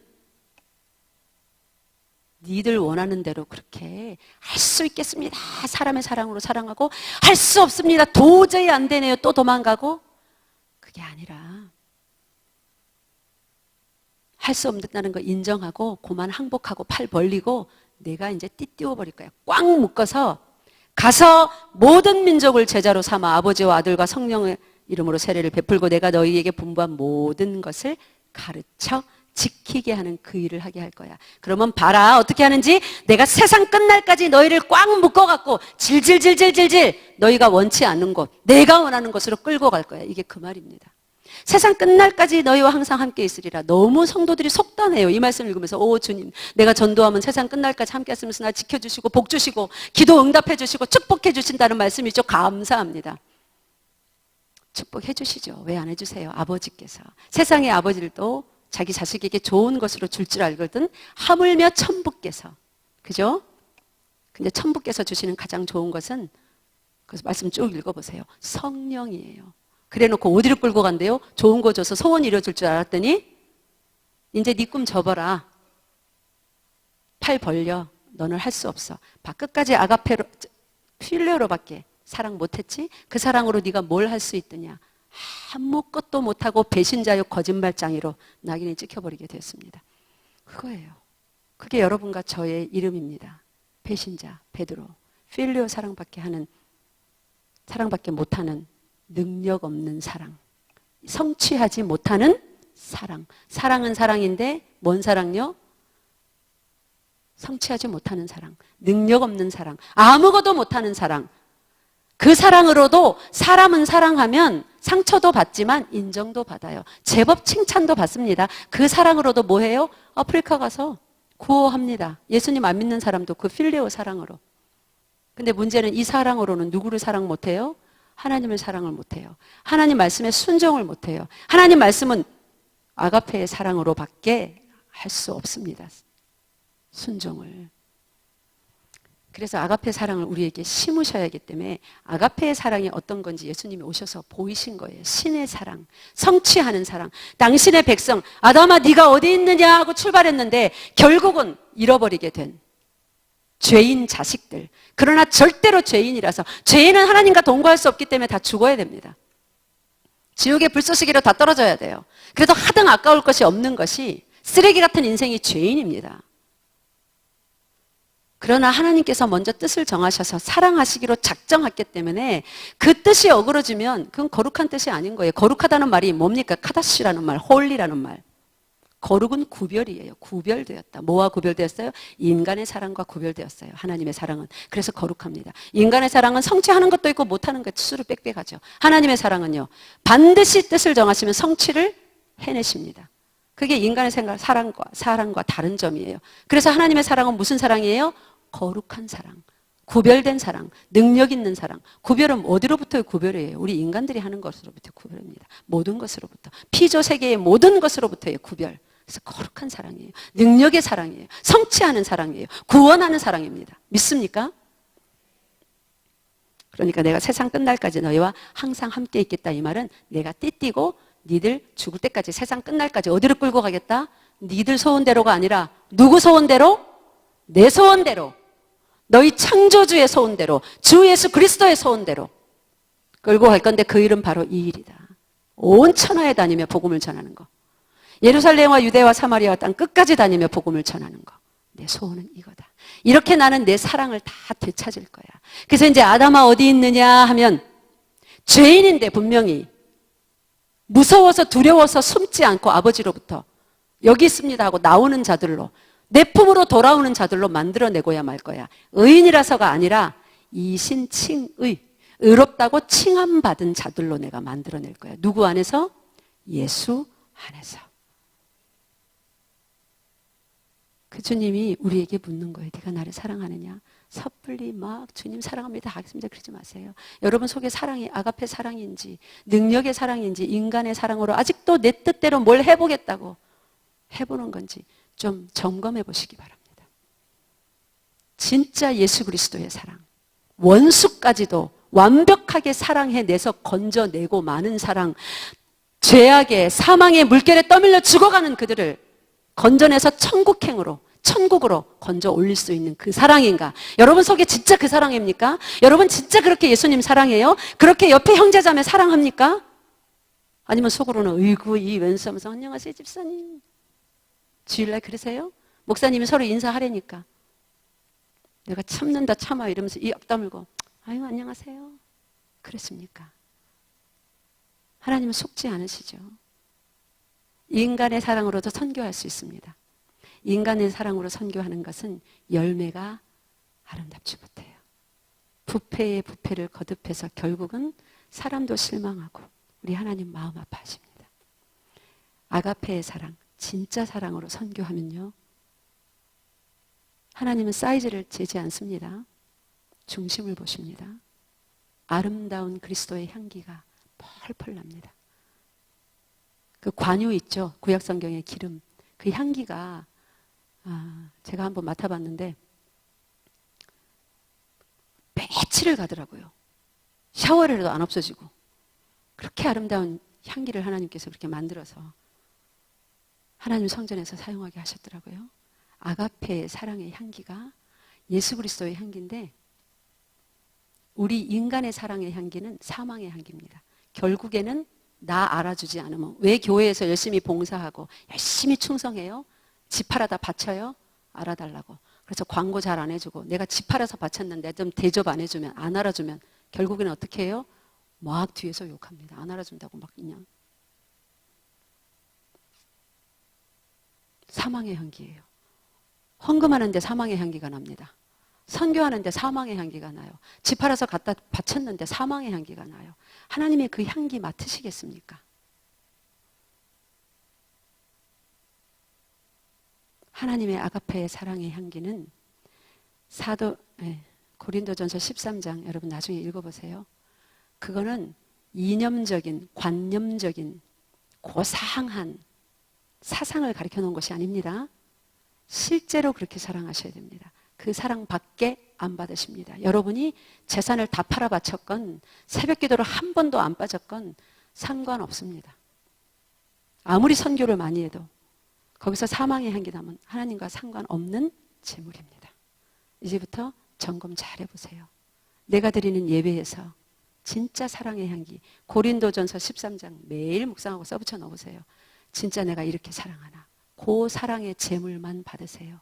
D: 니들 원하는 대로 그렇게 할 수 있겠습니다. 사람의 사랑으로 사랑하고 할 수 없습니다. 도저히 안 되네요. 또 도망가고 그게 아니라 할 수 없다는 거 인정하고 그만 항복하고 팔 벌리고 내가 이제 띠띠워 버릴 거야. 꽉 묶어서 가서 모든 민족을 제자로 삼아 아버지와 아들과 성령의 이름으로 세례를 베풀고 내가 너희에게 분부한 모든 것을 가르쳐 지키게 하는 그 일을 하게 할 거야. 그러면 봐라 어떻게 하는지. 내가 세상 끝날까지 너희를 꽉 묶어갖고 질질질질질질 너희가 원치 않는 곳 내가 원하는 곳으로 끌고 갈 거야. 이게 그 말입니다. 세상 끝날까지 너희와 항상 함께 있으리라. 너무 성도들이 속단해요. 이 말씀 읽으면서 오 주님 내가 전도하면 세상 끝날까지 함께 했으면서 나 지켜주시고 복 주시고 기도 응답해 주시고 축복해 주신다는 말씀이죠. 감사합니다. 축복해 주시죠. 왜 안 해주세요? 아버지께서. 세상의 아버지들도 자기 자식에게 좋은 것으로 줄 줄 알거든. 하물며 천부께서. 그죠? 근데 천부께서 주시는 가장 좋은 것은 그래서 말씀 쭉 읽어보세요. 성령이에요. 그래 놓고 어디를 끌고 간대요? 좋은 거 줘서 소원 이뤄줄 줄 알았더니 이제 네 꿈 접어라. 팔 벌려. 너는 할 수 없어. 끝까지 아가페로 필레로밖에 사랑 못했지? 그 사랑으로 네가 뭘 할 수 있더냐? 아무것도 못하고 배신자요 거짓말장이로 낙인이 찍혀버리게 됐습니다. 그거예요. 그게 여러분과 저의 이름입니다. 배신자 베드로. 필리오 사랑밖에 못하는 능력 없는 사랑. 성취하지 못하는 사랑. 사랑은 사랑인데 뭔 사랑요? 성취하지 못하는 사랑. 능력 없는 사랑. 아무것도 못하는 사랑. 그 사랑으로도 사람은 사랑하면 상처도 받지만 인정도 받아요. 제법 칭찬도 받습니다. 그 사랑으로도 뭐 해요? 아프리카 가서 구호합니다. 예수님 안 믿는 사람도 그 필레오 사랑으로. 근데 문제는 이 사랑으로는 누구를 사랑 못해요? 하나님을 사랑을 못해요. 하나님 말씀에 순종을 못해요. 하나님 말씀은 아가페의 사랑으로밖에 할 수 없습니다. 순종을. 그래서 아가페 사랑을 우리에게 심으셔야 하기 때문에 아가페의 사랑이 어떤 건지 예수님이 오셔서 보이신 거예요. 신의 사랑, 성취하는 사랑. 당신의 백성 아담아 네가 어디 있느냐 하고 출발했는데 결국은 잃어버리게 된 죄인 자식들. 그러나 절대로 죄인이라서, 죄인은 하나님과 동거할 수 없기 때문에 다 죽어야 됩니다. 지옥의 불쏘시개로 다 떨어져야 돼요. 그래도 하등 아까울 것이 없는 것이 쓰레기 같은 인생이 죄인입니다. 그러나 하나님께서 먼저 뜻을 정하셔서 사랑하시기로 작정했기 때문에 그 뜻이 어그러지면 그건 거룩한 뜻이 아닌 거예요. 거룩하다는 말이 뭡니까? 카다시라는 말, 홀리라는 말. 거룩은 구별이에요. 구별되었다. 뭐와 구별되었어요? 인간의 사랑과 구별되었어요. 하나님의 사랑은. 그래서 거룩합니다. 인간의 사랑은 성취하는 것도 있고 못하는 것 수로 빽빽하죠. 하나님의 사랑은요, 반드시 뜻을 정하시면 성취를 해내십니다. 그게 인간의 사랑과 다른 점이에요. 그래서 하나님의 사랑은 무슨 사랑이에요? 거룩한 사랑, 구별된 사랑, 능력 있는 사랑. 구별은 어디로부터의 구별이에요? 우리 인간들이 하는 것으로부터의 구별입니다. 모든 것으로부터. 피조 세계의 모든 것으로부터의 구별. 그래서 거룩한 사랑이에요. 능력의 사랑이에요. 성취하는 사랑이에요. 구원하는 사랑입니다. 믿습니까? 그러니까 내가 세상 끝날까지 너희와 항상 함께 있겠다. 이 말은 내가 띠띠고 니들 죽을 때까지, 세상 끝날까지 어디로 끌고 가겠다? 니들 소원대로가 아니라 누구 소원대로? 내 소원대로. 너희 창조주의 소원대로, 주 예수 그리스도의 소원대로 끌고 갈 건데 그 일은 바로 이 일이다. 온 천하에 다니며 복음을 전하는 거. 예루살렘과 유대와 사마리아 땅 끝까지 다니며 복음을 전하는 거. 내 소원은 이거다. 이렇게 나는 내 사랑을 다 되찾을 거야. 그래서 이제 아담아 어디 있느냐 하면 죄인인데 분명히 무서워서 두려워서 숨지 않고 아버지로부터 여기 있습니다 하고 나오는 자들로, 내 품으로 돌아오는 자들로 만들어내고야 말 거야. 의인이라서가 아니라 이신칭의, 의롭다고 칭함받은 자들로 내가 만들어낼 거야. 누구 안에서? 예수 안에서. 그 주님이 우리에게 묻는 거예요. 네가 나를 사랑하느냐? 섣불리 막 주님 사랑합니다 하겠습니다 그러지 마세요. 여러분 속에 사랑이 아가페 사랑인지 능력의 사랑인지 인간의 사랑으로 아직도 내 뜻대로 뭘 해보겠다고 해보는 건지 좀 점검해 보시기 바랍니다. 진짜 예수 그리스도의 사랑, 원수까지도 완벽하게 사랑해내서 건져내고 마는 사랑, 죄악의 사망의 물결에 떠밀려 죽어가는 그들을 건져내서 천국으로 건져 올릴 수 있는 그 사랑인가? 여러분 속에 진짜 그 사랑입니까? 여러분 진짜 그렇게 예수님 사랑해요? 그렇게 옆에 형제자매 사랑합니까? 아니면 속으로는 으이구 이 왼수 하면서 안녕하세요 집사님, 주일날 그러세요? 목사님이 서로 인사하라니까 내가 참는다 참아 이러면서 이 앞 다물고 아유 안녕하세요 그랬습니까? 하나님은 속지 않으시죠. 인간의 사랑으로도 선교할 수 있습니다. 인간의 사랑으로 선교하는 것은 열매가 아름답지 못해요. 부패의 부패를 거듭해서 결국은 사람도 실망하고 우리 하나님 마음 아파하십니다. 아가페의 사랑, 진짜 사랑으로 선교하면요, 하나님은 사이즈를 재지 않습니다. 중심을 보십니다. 아름다운 그리스도의 향기가 펄펄 납니다. 그 관유 있죠. 구약성경의 기름. 그 향기가 제가 한번 맡아봤는데 며칠을 가더라고요. 샤워를 해도 안 없어지고. 그렇게 아름다운 향기를 하나님께서 그렇게 만들어서 하나님 성전에서 사용하게 하셨더라고요. 아가페의 사랑의 향기가 예수 그리스도의 향기인데 우리 인간의 사랑의 향기는 사망의 향기입니다. 결국에는 나 알아주지 않으면, 왜 교회에서 열심히 봉사하고 열심히 충성해요? 집 팔아다 바쳐요? 알아달라고. 그래서 광고 잘 안 해주고 내가 집 팔아서 바쳤는데 좀 대접 안 해주면, 안 알아주면 결국에는 어떻게 해요? 막 뒤에서 욕합니다. 안 알아준다고 막 그냥. 사망의 향기예요. 헌금하는데 사망의 향기가 납니다. 선교하는데 사망의 향기가 나요. 집 팔아서 갖다 바쳤는데 사망의 향기가 나요. 하나님의 그 향기 맡으시겠습니까? 하나님의 아가페의 사랑의 향기는 고린도전서 13장 여러분 나중에 읽어보세요. 그거는 이념적인, 관념적인, 고상한 사상을 가르쳐 놓은 것이 아닙니다. 실제로 그렇게 사랑하셔야 됩니다. 그 사랑밖에 안 받으십니다. 여러분이 재산을 다 팔아 바쳤건 새벽 기도를 한 번도 안 빠졌건 상관없습니다. 아무리 선교를 많이 해도 거기서 사망의 향기 나면 하나님과 상관없는 재물입니다. 이제부터 점검 잘 해보세요. 내가 드리는 예배에서 진짜 사랑의 향기, 고린도전서 13장 매일 묵상하고 써붙여 넣으세요. 진짜 내가 이렇게 사랑하나. 그 사랑의 재물만 받으세요.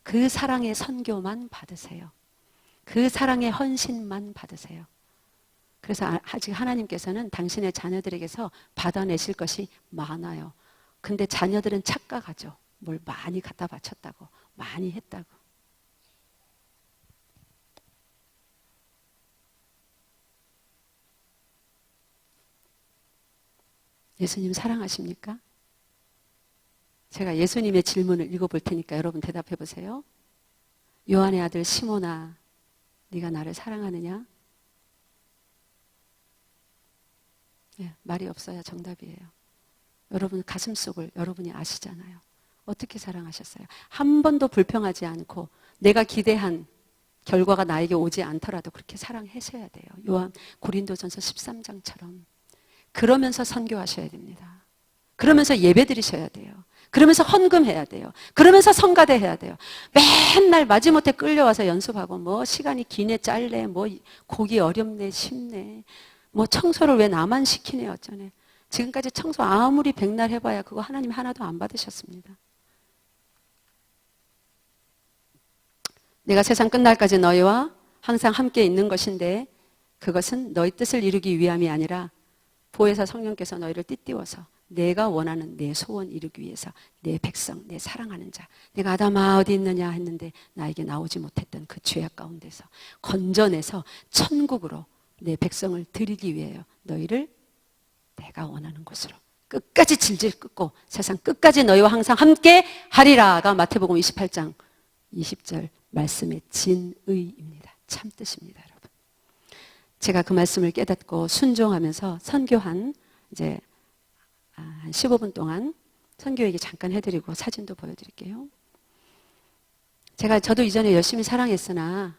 D: 그 사랑의 선교만 받으세요. 그 사랑의 헌신만 받으세요. 그래서 아직 하나님께서는 당신의 자녀들에게서 받아내실 것이 많아요. 근데 자녀들은 착각하죠. 뭘 많이 갖다 바쳤다고, 많이 했다고. 예수님 사랑하십니까? 제가 예수님의 질문을 읽어볼 테니까 여러분 대답해 보세요. 요한의 아들 시몬아, 네가 나를 사랑하느냐? 네, 말이 없어야 정답이에요. 여러분 가슴속을 여러분이 아시잖아요. 어떻게 사랑하셨어요? 한 번도 불평하지 않고 내가 기대한 결과가 나에게 오지 않더라도 그렇게 사랑하셔야 돼요. 요한 고린도전서 13장처럼. 그러면서 선교하셔야 됩니다. 그러면서 예배 드리셔야 돼요. 그러면서 헌금해야 돼요. 그러면서 성가대 해야 돼요. 맨날 마지못해 끌려와서 연습하고 뭐 시간이 기네 짧네 뭐 고기 어렵네 쉽네 뭐 청소를 왜 나만 시키네 어쩌네. 지금까지 청소 아무리 백날 해봐야 그거 하나님 하나도 안 받으셨습니다. 내가 세상 끝날까지 너희와 항상 함께 있는 것인데 그것은 너희 뜻을 이루기 위함이 아니라 보혜사 성령께서 너희를 띠띠워서 내가 원하는 내 소원 이루기 위해서 내 백성, 내 사랑하는 자, 내가 아담아 어디 있느냐 했는데 나에게 나오지 못했던 그 죄악 가운데서 건져내서 천국으로 내 백성을 드리기 위해요. 너희를 내가 원하는 곳으로 끝까지 질질 끌고 세상 끝까지 너희와 항상 함께 하리라가 마태복음 28장 20절 말씀의 진의입니다. 참 뜻입니다, 여러분. 제가 그 말씀을 깨닫고 순종하면서 선교한 이제 한 15분 동안 선교 얘기 잠깐 해드리고 사진도 보여드릴게요. 저도 이전에 열심히 사랑했으나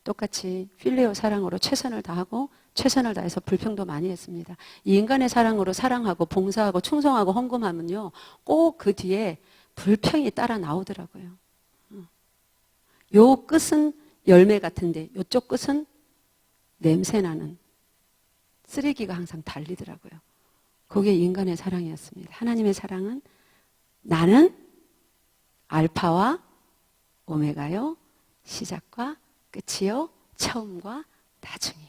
D: 똑같이 필레오 사랑으로 최선을 다하고 최선을 다해서 불평도 많이 했습니다. 이 인간의 사랑으로 사랑하고 봉사하고 충성하고 헌금하면요 꼭 그 뒤에 불평이 따라 나오더라고요. 요 끝은 열매 같은데 요쪽 끝은 냄새나는 쓰레기가 항상 달리더라고요. 그게 인간의 사랑이었습니다. 하나님의 사랑은 나는 알파와 오메가요, 시작과 끝이요, 처음과 나중이요.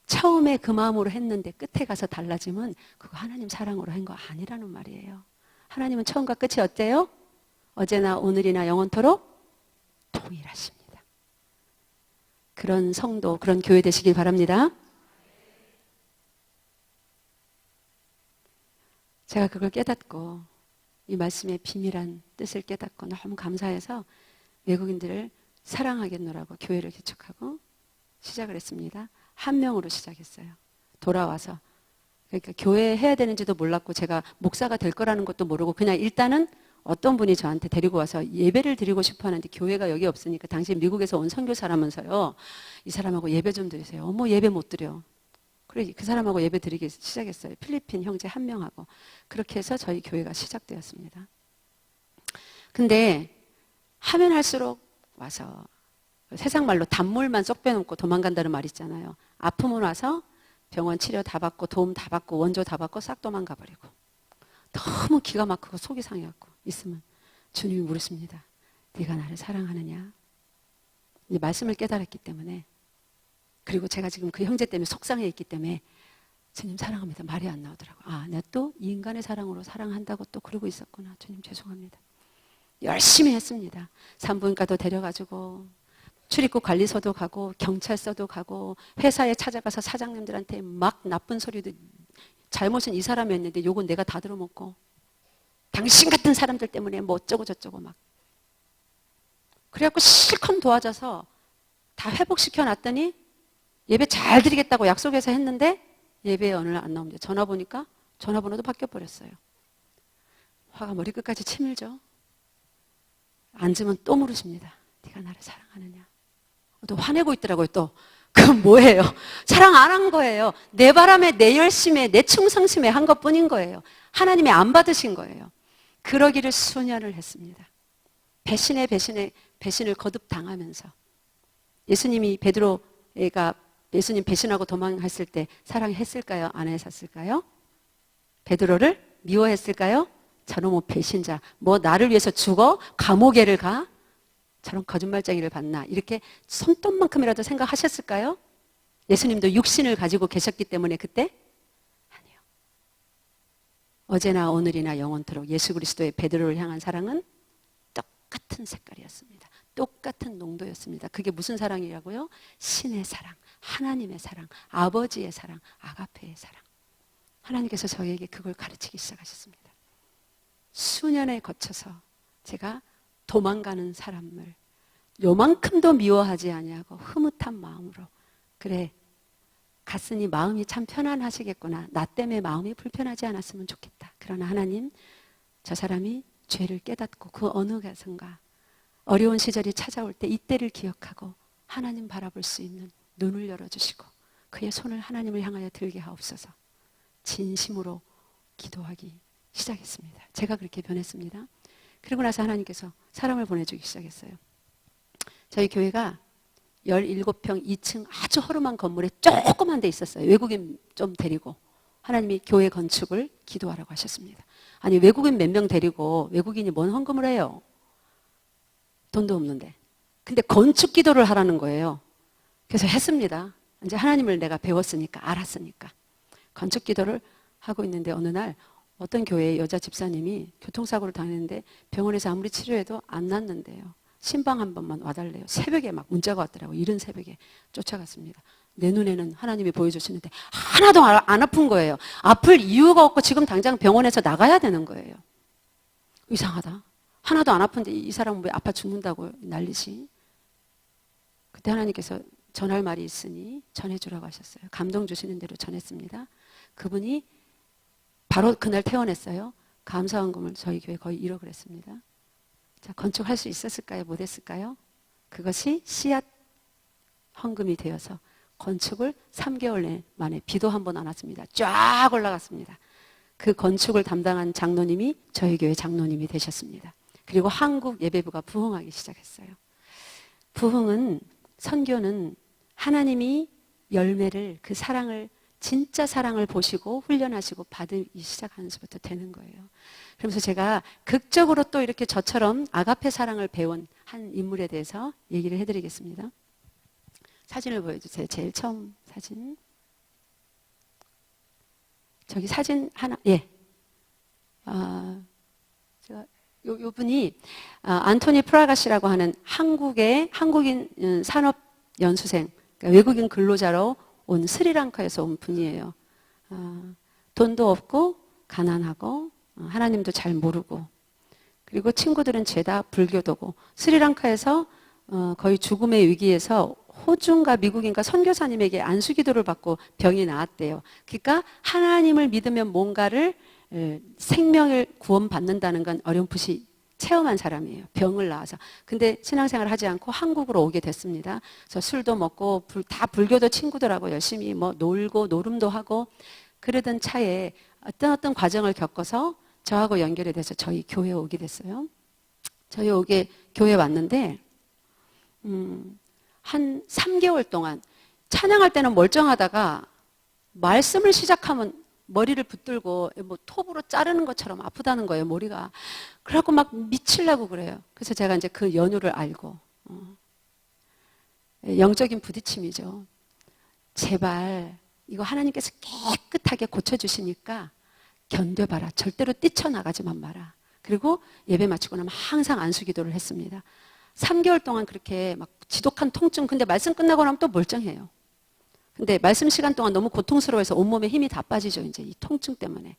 D: 처음에 그 마음으로 했는데 끝에 가서 달라지면 그거 하나님 사랑으로 한 거 아니라는 말이에요. 하나님은 처음과 끝이 어때요? 어제나 오늘이나 영원토록 동일하십니다. 그런 성도, 그런 교회 되시길 바랍니다. 제가 그걸 깨닫고 이 말씀의 비밀한 뜻을 깨닫고 너무 감사해서 외국인들을 사랑하겠노라고 교회를 개척하고 시작을 했습니다. 한 명으로 시작했어요. 돌아와서. 그러니까 교회 해야 되는지도 몰랐고 제가 목사가 될 거라는 것도 모르고 그냥 일단은 어떤 분이 저한테 데리고 와서 예배를 드리고 싶어 하는데 교회가 여기 없으니까 당신 미국에서 온 선교사라면서요. 이 사람하고 예배 좀 드리세요. 어머 예배 못 드려. 그래 그 사람하고 예배 드리기 시작했어요. 필리핀 형제 한 명하고. 그렇게 해서 저희 교회가 시작되었습니다. 근데 하면 할수록 와서 세상 말로 단물만 쏙 빼놓고 도망간다는 말 있잖아요. 아프면 와서 병원 치료 다 받고 도움 다 받고 원조 다 받고 싹 도망가 버리고 너무 기가 막히고 속이 상해갖고 있으면 주님이 물으십니다. 네가 나를 사랑하느냐? 이제 말씀을 깨달았기 때문에 그리고 제가 지금 그 형제 때문에 속상해 있기 때문에 주님 사랑합니다. 말이 안 나오더라고요. 아, 내가 또 이 인간의 사랑으로 사랑한다고 또 그러고 있었구나. 주님 죄송합니다. 열심히 했습니다. 산부인과도 데려가지고 출입국 관리소도 가고 경찰서도 가고 회사에 찾아가서 사장님들한테 막 나쁜 소리도 잘못은 이 사람이 했는데 욕은 내가 다 들어먹고 당신 같은 사람들 때문에 뭐 어쩌고 저쩌고 막 그래갖고 실컷 도와줘서 다 회복시켜 놨더니 예배 잘 드리겠다고 약속해서 했는데 예배에 어느 날 안 나옵니다. 전화 보니까 전화번호도 바뀌어버렸어요. 화가 머리끝까지 치밀죠. 앉으면 또 물으십니다. 네가 나를 사랑하느냐? 또 화내고 있더라고요. 또 그건 뭐예요? 사랑 안 한 거예요. 내 바람에, 내 열심에, 내 충성심에 한 것뿐인 거예요. 하나님이 안 받으신 거예요. 그러기를 수년을 했습니다. 배신에 배신을 거듭당하면서 예수님이 베드로가 예수님 배신하고 도망했을 때 사랑했을까요? 안 했었을까요? 베드로를 미워했을까요? 저놈의 배신자, 뭐 나를 위해서 죽어? 감옥에를 가? 저런 거짓말쟁이를 봤나? 이렇게 손톱만큼이라도 생각하셨을까요? 예수님도 육신을 가지고 계셨기 때문에 그때? 아니요. 어제나 오늘이나 영원토록 예수 그리스도의 베드로를 향한 사랑은 똑같은 색깔이었습니다. 똑같은 농도였습니다. 그게 무슨 사랑이라고요? 신의 사랑, 하나님의 사랑, 아버지의 사랑, 아가페의 사랑. 하나님께서 저에게 그걸 가르치기 시작하셨습니다. 수년에 거쳐서 제가 도망가는 사람을 요만큼도 미워하지 아니하고 흐뭇한 마음으로, 그래 갔으니 마음이 참 편안하시겠구나, 나 때문에 마음이 불편하지 않았으면 좋겠다. 그러나 하나님, 저 사람이 죄를 깨닫고 그 어느 가선가 어려운 시절이 찾아올 때 이때를 기억하고 하나님 바라볼 수 있는 눈을 열어주시고 그의 손을 하나님을 향하여 들게 하옵소서. 진심으로 기도하기 시작했습니다. 제가 그렇게 변했습니다. 그리고 나서 하나님께서 사람을 보내주기 시작했어요. 저희 교회가 17평 2층 아주 허름한 건물에 조그만 데 있었어요. 외국인 좀 데리고 하나님이 교회 건축을 기도하라고 하셨습니다. 아니 외국인 몇 명 데리고 외국인이 뭔 헌금을 해요? 돈도 없는데. 근데 건축 기도를 하라는 거예요. 그래서 했습니다. 이제 하나님을 내가 배웠으니까, 알았으니까. 건축 기도를 하고 있는데 어느 날 어떤 교회의 여자 집사님이 교통사고를 당했는데 병원에서 아무리 치료해도 안 낫는데요. 신방 한 번만 와달래요. 새벽에 막 문자가 왔더라고요. 이른 새벽에 쫓아갔습니다. 내 눈에는 하나님이 보여주시는데 하나도 안 아픈 거예요. 아플 이유가 없고 지금 당장 병원에서 나가야 되는 거예요. 이상하다. 하나도 안 아픈데 이 사람은 왜 아파 죽는다고 난리시. 그때 하나님께서 전할 말이 있으니 전해주라고 하셨어요. 감동 주시는 대로 전했습니다. 그분이 바로 그날 퇴원했어요. 감사원금을 저희 교회 거의 1억을 했습니다. 자, 건축할 수 있었을까요? 못했을까요? 그것이 씨앗 헌금이 되어서 건축을 3개월 만에 비도 한 번 안 왔습니다. 쫙 올라갔습니다. 그 건축을 담당한 장로님이 저희 교회 장로님이 되셨습니다. 그리고 한국 예배부가 부흥하기 시작했어요. 부흥은, 선교는 하나님이 열매를, 그 사랑을, 진짜 사랑을 보시고 훈련하시고 받기 시작하는 수부터 되는 거예요. 그러면서 제가 극적으로 또 이렇게 저처럼 아가페 사랑을 배운 한 인물에 대해서 얘기를 해드리겠습니다. 사진을 보여주세요. 제일 처음 사진. 저기 사진 하나, 예. 제가 요 분이 안토니 프라가시라고 하는 한국인 산업연수생, 그러니까 외국인 근로자로 온 스리랑카에서 온 분이에요. 돈도 없고 가난하고 하나님도 잘 모르고, 그리고 친구들은 죄다 불교도고, 스리랑카에서 거의 죽음의 위기에서 호주인가 미국인가 선교사님에게 안수기도를 받고 병이 나았대요. 그러니까 하나님을 믿으면 뭔가를 생명을 구원받는다는 건 어렴풋이 체험한 사람이에요. 병을 나와서. 근데 신앙생활을 하지 않고 한국으로 오게 됐습니다. 그래서 술도 먹고 다 불교도 친구들하고 열심히 뭐 놀고 노름도 하고 그러던 차에 어떤 과정을 겪어서 저하고 연결이 돼서 저희 교회에 오게 됐어요. 저희 교회에 왔는데 한 3개월 동안 찬양할 때는 멀쩡하다가 말씀을 시작하면 머리를 붙들고 뭐 톱으로 자르는 것처럼 아프다는 거예요, 머리가. 그래갖고 막 미치려고 그래요. 그래서 제가 이제 그 연유를 알고, 영적인 부딪힘이죠. 제발 이거 하나님께서 깨끗하게 고쳐주시니까 견뎌봐라. 절대로 뛰쳐나가지만 마라. 그리고 예배 마치고 나면 항상 안수기도를 했습니다. 3개월 동안 그렇게 막 지독한 통증, 근데 말씀 끝나고 나면 또 멀쩡해요. 근데 말씀 시간 동안 너무 고통스러워서 온몸에 힘이 다 빠지죠. 이제 이 통증 때문에.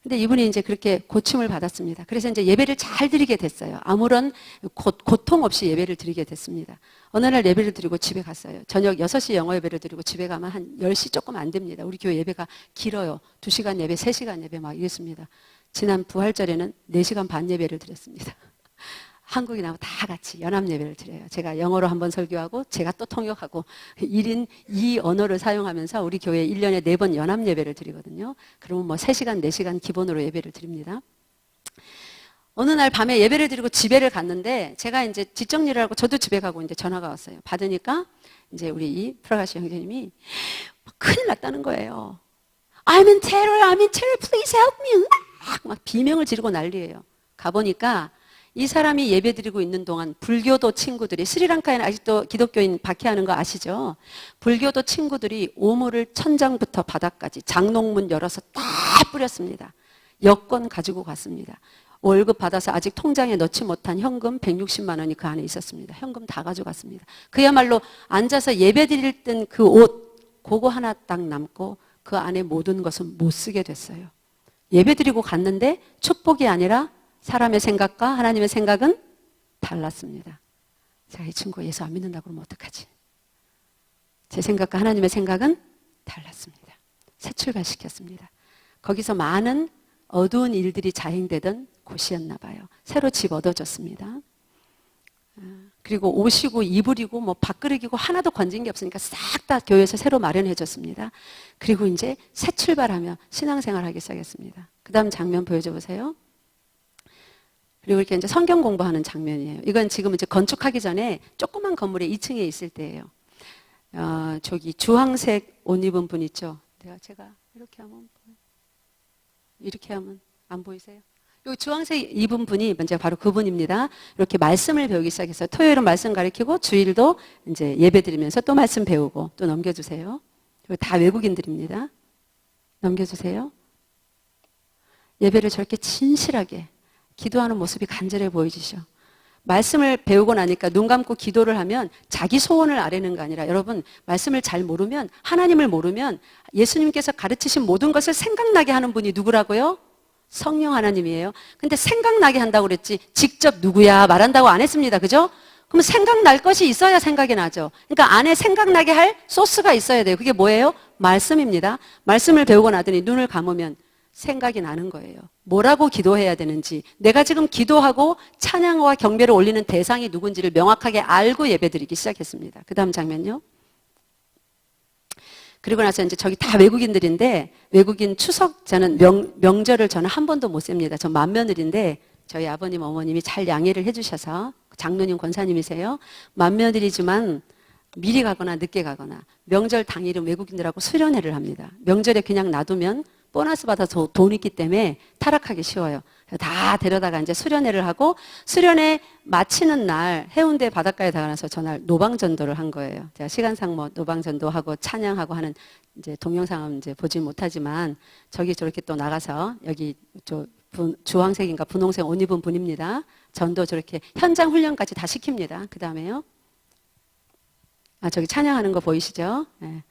D: 근데 이분이 이제 그렇게 고침을 받았습니다. 그래서 이제 예배를 잘 드리게 됐어요. 아무런 고통 없이 예배를 드리게 됐습니다. 어느 날 예배를 드리고 집에 갔어요. 저녁 6시 영어 예배를 드리고 집에 가면 한 10시 조금 안 됩니다. 우리 교회 예배가 길어요. 2시간 예배, 3시간 예배 막 이랬습니다. 지난 부활절에는 4시간 반 예배를 드렸습니다. 한국인하고 다 같이 연합 예배를 드려요. 제가 영어로 한번 설교하고 제가 또 통역하고 1인 2 언어를 사용하면서 우리 교회에 1년에 4번 연합 예배를 드리거든요. 그러면 뭐 3시간, 4시간 기본으로 예배를 드립니다. 어느 날 밤에 예배를 드리고 집에를 갔는데 제가 이제 뒷정리를 하고 저도 집에 가고 이제 전화가 왔어요. 받으니까 이제 우리 이 프라가시 형제님이 큰일 났다는 거예요. I'm in terror, please help me. 막 비명을 지르고 난리예요. 가보니까 이 사람이 예배 드리고 있는 동안 불교도 친구들이, 스리랑카에는 아직도 기독교인 박해하는 거 아시죠? 불교도 친구들이 오물을 천장부터 바닥까지 장롱문 열어서 다 뿌렸습니다. 여권 가지고 갔습니다. 월급 받아서 아직 통장에 넣지 못한 현금 160만 원이 그 안에 있었습니다. 현금 다 가져갔습니다. 그야말로 앉아서 예배 드릴 땐 그 옷, 그거 하나 딱 남고 그 안에 모든 것은 못 쓰게 됐어요. 예배 드리고 갔는데 축복이 아니라 사람의 생각과 하나님의 생각은 달랐습니다. 제가 이 친구 예수 안 믿는다고 그러면 어떡하지? 제 생각과 하나님의 생각은 달랐습니다. 새 출발시켰습니다. 거기서 많은 어두운 일들이 자행되던 곳이었나 봐요. 새로 집 얻어줬습니다. 그리고 옷이고 이불이고 뭐 밥그릇이고 하나도 건진 게 없으니까 싹 다 교회에서 새로 마련해 줬습니다. 그리고 이제 새 출발하며 신앙생활 하기 시작했습니다. 그 다음 장면 보여줘 보세요. 그리고 이렇게 이제 성경 공부하는 장면이에요. 이건 지금 이제 건축하기 전에 조그만 건물에 2층에 있을 때예요. 저기 주황색 옷 입은 분 있죠? 제가 이렇게 하면 안 보이세요? 이 주황색 입은 분이 먼저 바로 그분입니다. 이렇게 말씀을 배우기 시작했어요. 토요일은 말씀 가르치고 주일도 이제 예배 드리면서 또 말씀 배우고. 또 넘겨주세요. 이거 다 외국인들입니다. 넘겨주세요. 예배를 저렇게 진실하게 기도하는 모습이 간절해 보이시죠? 말씀을 배우고 나니까 눈 감고 기도를 하면 자기 소원을 아뢰는 거 아니라, 여러분 말씀을 잘 모르면, 하나님을 모르면 예수님께서 가르치신 모든 것을 생각나게 하는 분이 누구라고요? 성령 하나님이에요. 근데 생각나게 한다고 그랬지 직접 누구야 말한다고 안 했습니다. 그죠? 그럼 생각날 것이 있어야 생각이 나죠. 그러니까 안에 생각나게 할 소스가 있어야 돼요. 그게 뭐예요? 말씀입니다. 말씀을 배우고 나더니 눈을 감으면 생각이 나는 거예요. 뭐라고 기도해야 되는지, 내가 지금 기도하고 찬양과 경배를 올리는 대상이 누군지를 명확하게 알고 예배드리기 시작했습니다. 그 다음 장면요. 그리고 나서 이제 저기 다 외국인들인데, 외국인 추석, 저는 명절을 저는 한 번도 못 셉니다. 저 맏며느리인데 저희 아버님 어머님이 잘 양해를 해주셔서, 장로님 권사님이세요. 맏며느리지만 미리 가거나 늦게 가거나 명절 당일은 외국인들하고 수련회를 합니다. 명절에 그냥 놔두면 보너스 받아서 돈 있기 때문에 타락하기 쉬워요. 다 데려다가 이제 수련회를 하고, 수련회 마치는 날 해운대 바닷가에 나가서 전날 노방전도를 한 거예요. 제가 시간상 뭐 노방전도하고 찬양하고 하는 이제 동영상은 이제 보지 못하지만, 저기 저렇게 또 나가서, 여기 주황색인가 분홍색 옷 입은 분입니다. 전도 저렇게 현장 훈련까지 다 시킵니다. 그 다음에요. 저기 찬양하는 거 보이시죠? 네.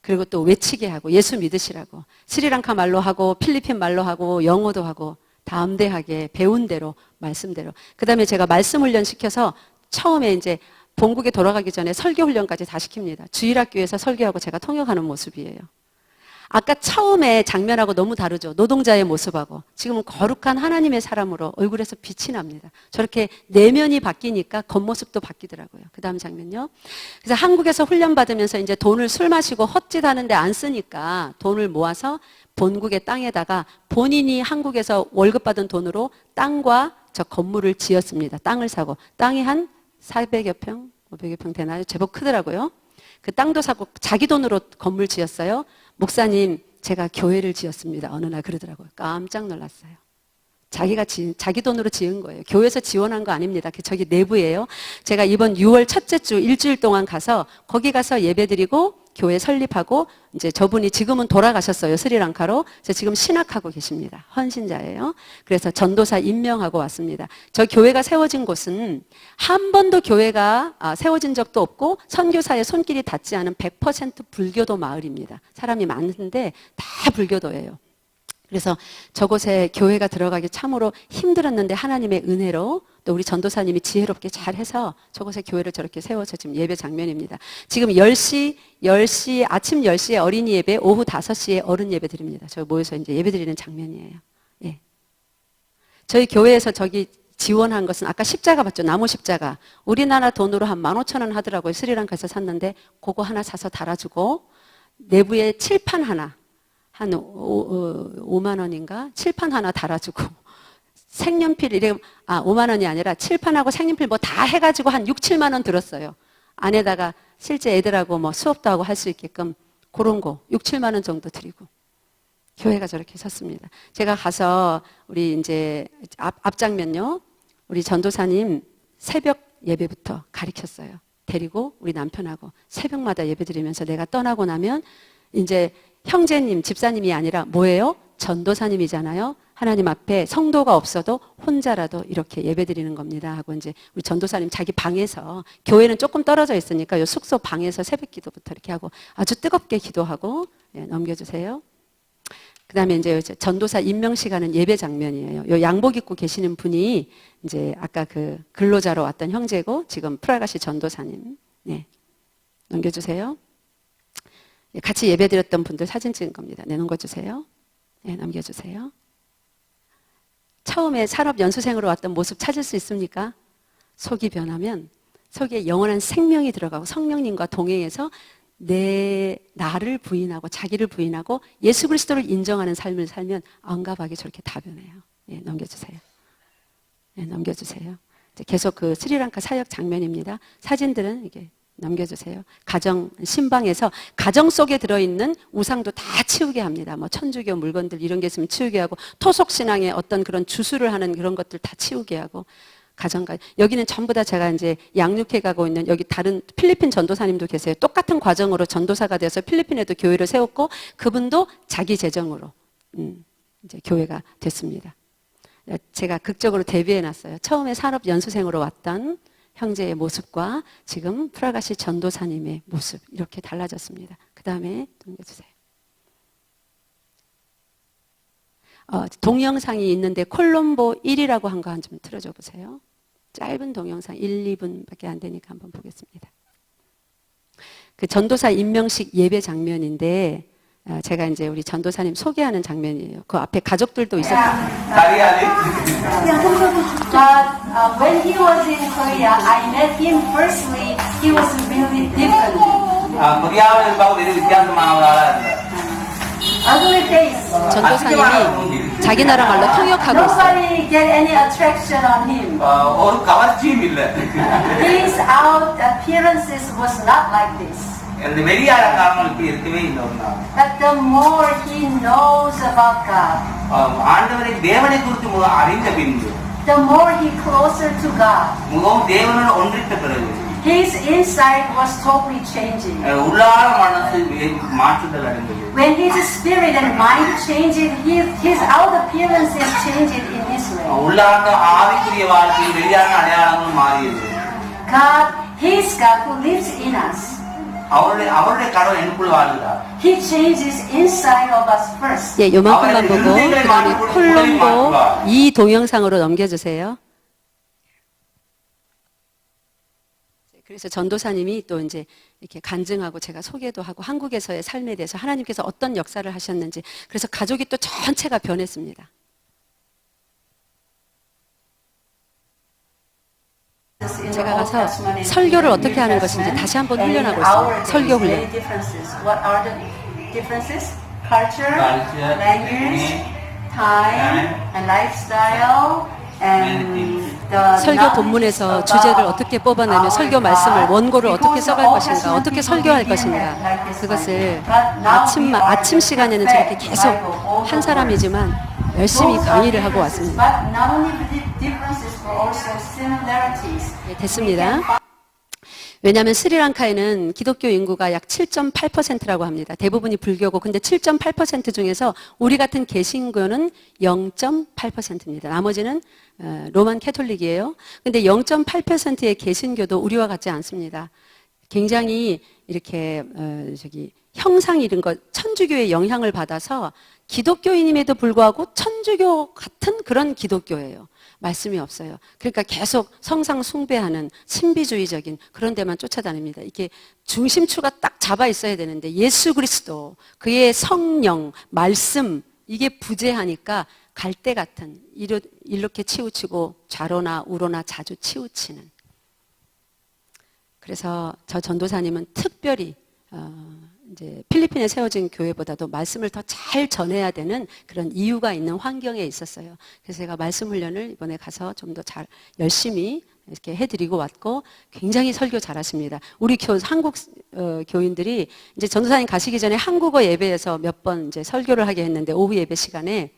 D: 그리고 또 외치게 하고 예수 믿으시라고 스리랑카 말로 하고 필리핀 말로 하고 영어도 하고 담대하게 배운 대로 말씀대로. 그 다음에 제가 말씀 훈련 시켜서 처음에 이제 본국에 돌아가기 전에 설교 훈련까지 다 시킵니다. 주일학교에서 설교하고 제가 통역하는 모습이에요. 아까 처음에 장면하고 너무 다르죠. 노동자의 모습하고. 지금은 거룩한 하나님의 사람으로 얼굴에서 빛이 납니다. 저렇게 내면이 바뀌니까 겉모습도 바뀌더라고요. 그 다음 장면요. 그래서 한국에서 훈련받으면서 이제 돈을 술 마시고 헛짓 하는데 안 쓰니까 돈을 모아서 본국의 땅에다가 본인이 한국에서 월급 받은 돈으로 땅과 저 건물을 지었습니다. 땅을 사고. 땅이 한 400여 평, 500여 평 되나요? 제법 크더라고요. 그 땅도 사고 자기 돈으로 건물 지었어요. 목사님, 제가 교회를 지었습니다. 어느 날 그러더라고요. 깜짝 놀랐어요. 자기 돈으로 지은 거예요. 교회에서 지원한 거 아닙니다. 저기 내부예요. 제가 이번 6월 첫째 주 일주일 동안 가서 거기 가서 예배드리고 교회 설립하고, 이제 저분이 지금은 돌아가셨어요. 스리랑카로. 지금 신학하고 계십니다. 헌신자예요. 그래서 전도사 임명하고 왔습니다. 저 교회가 세워진 곳은 한 번도 교회가 세워진 적도 없고 선교사의 손길이 닿지 않은 100% 불교도 마을입니다. 사람이 많은데 다 불교도예요. 그래서 저곳에 교회가 들어가기 참으로 힘들었는데 하나님의 은혜로 또 우리 전도사님이 지혜롭게 잘해서 저곳에 교회를 저렇게 세워서 지금 예배 장면입니다. 지금 10시 아침 10시에 어린이 예배, 오후 5시에 어른 예배 드립니다. 저희 모여서 이제 예배 드리는 장면이에요. 예. 저희 교회에서 저기 지원한 것은 아까 십자가 봤죠? 나무 십자가. 우리나라 돈으로 한 15,000원 하더라고요. 스리랑카에서 샀는데 그거 하나 사서 달아주고 내부에 칠판 하나 한 5만 원인가? 칠판 하나 달아주고 색연필 5만 원이 아니라 칠판하고 색연필 뭐 다 해가지고 한 6, 7만 원 들었어요. 안에다가 실제 애들하고 뭐 수업도 하고 할 수 있게끔 그런 거 6, 7만 원 정도 드리고 교회가 저렇게 섰습니다. 제가 가서 우리 이제 앞장면요. 우리 전도사님 새벽 예배부터 가르쳤어요. 데리고 우리 남편하고 새벽마다 예배 드리면서 내가 떠나고 나면 이제 형제님, 집사님이 아니라 뭐예요? 전도사님이잖아요. 하나님 앞에 성도가 없어도 혼자라도 이렇게 예배 드리는 겁니다. 하고 이제 우리 전도사님 자기 방에서 교회는 조금 떨어져 있으니까 요 숙소 방에서 새벽 기도부터 이렇게 하고 아주 뜨겁게 기도하고 넘겨주세요. 그 다음에 이제 전도사 임명식 하는 예배 장면이에요. 요 양복 입고 계시는 분이 이제 아까 그 근로자로 왔던 형제고 지금 프라가시 전도사님. 네. 넘겨주세요. 같이 예배 드렸던 분들 사진 찍은 겁니다. 네, 넘겨주세요. 네, 넘겨주세요. 처음에 산업연수생으로 왔던 모습 찾을 수 있습니까? 속이 변하면 속에 영원한 생명이 들어가고 성령님과 동행해서 나를 부인하고 자기를 부인하고 예수 그리스도를 인정하는 삶을 살면 언갑하게 저렇게 다 변해요. 예, 넘겨주세요. 예, 넘겨주세요. 이제 계속 그 스리랑카 사역 장면입니다. 사진들은 이게 넘겨주세요. 가정 신방에서 가정 속에 들어있는 우상도 다 치우게 합니다. 뭐 천주교 물건들 이런 게 있으면 치우게 하고 토속 신앙의 어떤 그런 주술을 하는 그런 것들 다 치우게 하고 가정까지. 여기는 전부 다 제가 이제 양육해 가고 있는 여기 다른 필리핀 전도사님도 계세요. 똑같은 과정으로 전도사가 되어서 필리핀에도 교회를 세웠고 그분도 자기 재정으로 이제 교회가 됐습니다. 제가 극적으로 데뷔해 놨어요. 처음에 산업연수생으로 왔던 형제의 모습과 지금 프라가시 전도사님의 모습 이렇게 달라졌습니다. 그 다음에 넘겨주세요. 동영상이 있는데 콜롬보 1이라고 한 거 한 좀 틀어줘 보세요. 짧은 동영상 1, 2분밖에 안 되니까 한번 보겠습니다. 그 전도사 임명식 예배 장면인데 제가 이제 우리 전도사님 소개하는 장면이에요. 그 앞에 가족들도 있었어요.
E: But when he was in Korea, I met him personally. He was really different. Ugly face.
D: 전도사님이 자기 나라 말로 통역하고 있어요.
E: Nobody get any attraction on him. His out appearances was not like this. But the more he knows about God, the more he closer to God. His inside was totally changing. When his spirit and mind changed, his out appearance is changed in his way. God, his God who lives in us. He changes inside of us first.
D: 예, 요만큼만 보고 그다음에 콜롬보 2 동영상으로 넘겨주세요. 그래서 전도사님이 또 이제 이렇게 간증하고 제가 소개도 하고 한국에서의 삶에 대해서 하나님께서 어떤 역사를 하셨는지 그래서 가족이 또 전체가 변했습니다. 제가 가서 설교를 어떻게 하는 것인지 다시 한번 훈련하고 있어요. 설교 훈련.
E: What are the differences? Culture, language, time, and lifestyle, and the
D: 설교 본문에서 주제를 어떻게 뽑아내며 설교 말씀을 원고를 어떻게 써갈 것인가, 어떻게 설교할 것인가 그것을 아침 시간에는 저렇게 계속 한 사람이지만 열심히 강의를 하고 왔습니다. 네, 됐습니다. 왜냐하면 스리랑카에는 기독교 인구가 약 7.8%라고 합니다. 대부분이 불교고 근데 7.8% 중에서 우리 같은 개신교는 0.8%입니다. 나머지는 로만 캐톨릭이에요. 근데 0.8%의 개신교도 우리와 같지 않습니다. 굉장히 이렇게 형상 이런 것 천주교의 영향을 받아서 기독교인임에도 불구하고 천주교 같은 그런 기독교예요. 말씀이 없어요. 그러니까 계속 성상 숭배하는 신비주의적인 그런 데만 쫓아다닙니다. 이게 중심추가 딱 잡아 있어야 되는데 예수 그리스도, 그의 성령, 말씀 이게 부재하니까 갈대 같은 이렇게 치우치고 좌로나 우로나 자주 치우치는. 그래서 저 전도사님은 특별히 이제 필리핀에 세워진 교회보다도 말씀을 더 잘 전해야 되는 그런 이유가 있는 환경에 있었어요. 그래서 제가 말씀 훈련을 이번에 가서 좀 더 잘 열심히 이렇게 해드리고 왔고, 굉장히 설교 잘하십니다. 우리 한국 교인들이 이제 전도사님 가시기 전에 한국어 예배에서 몇 번 이제 설교를 하게 했는데, 오후 예배 시간에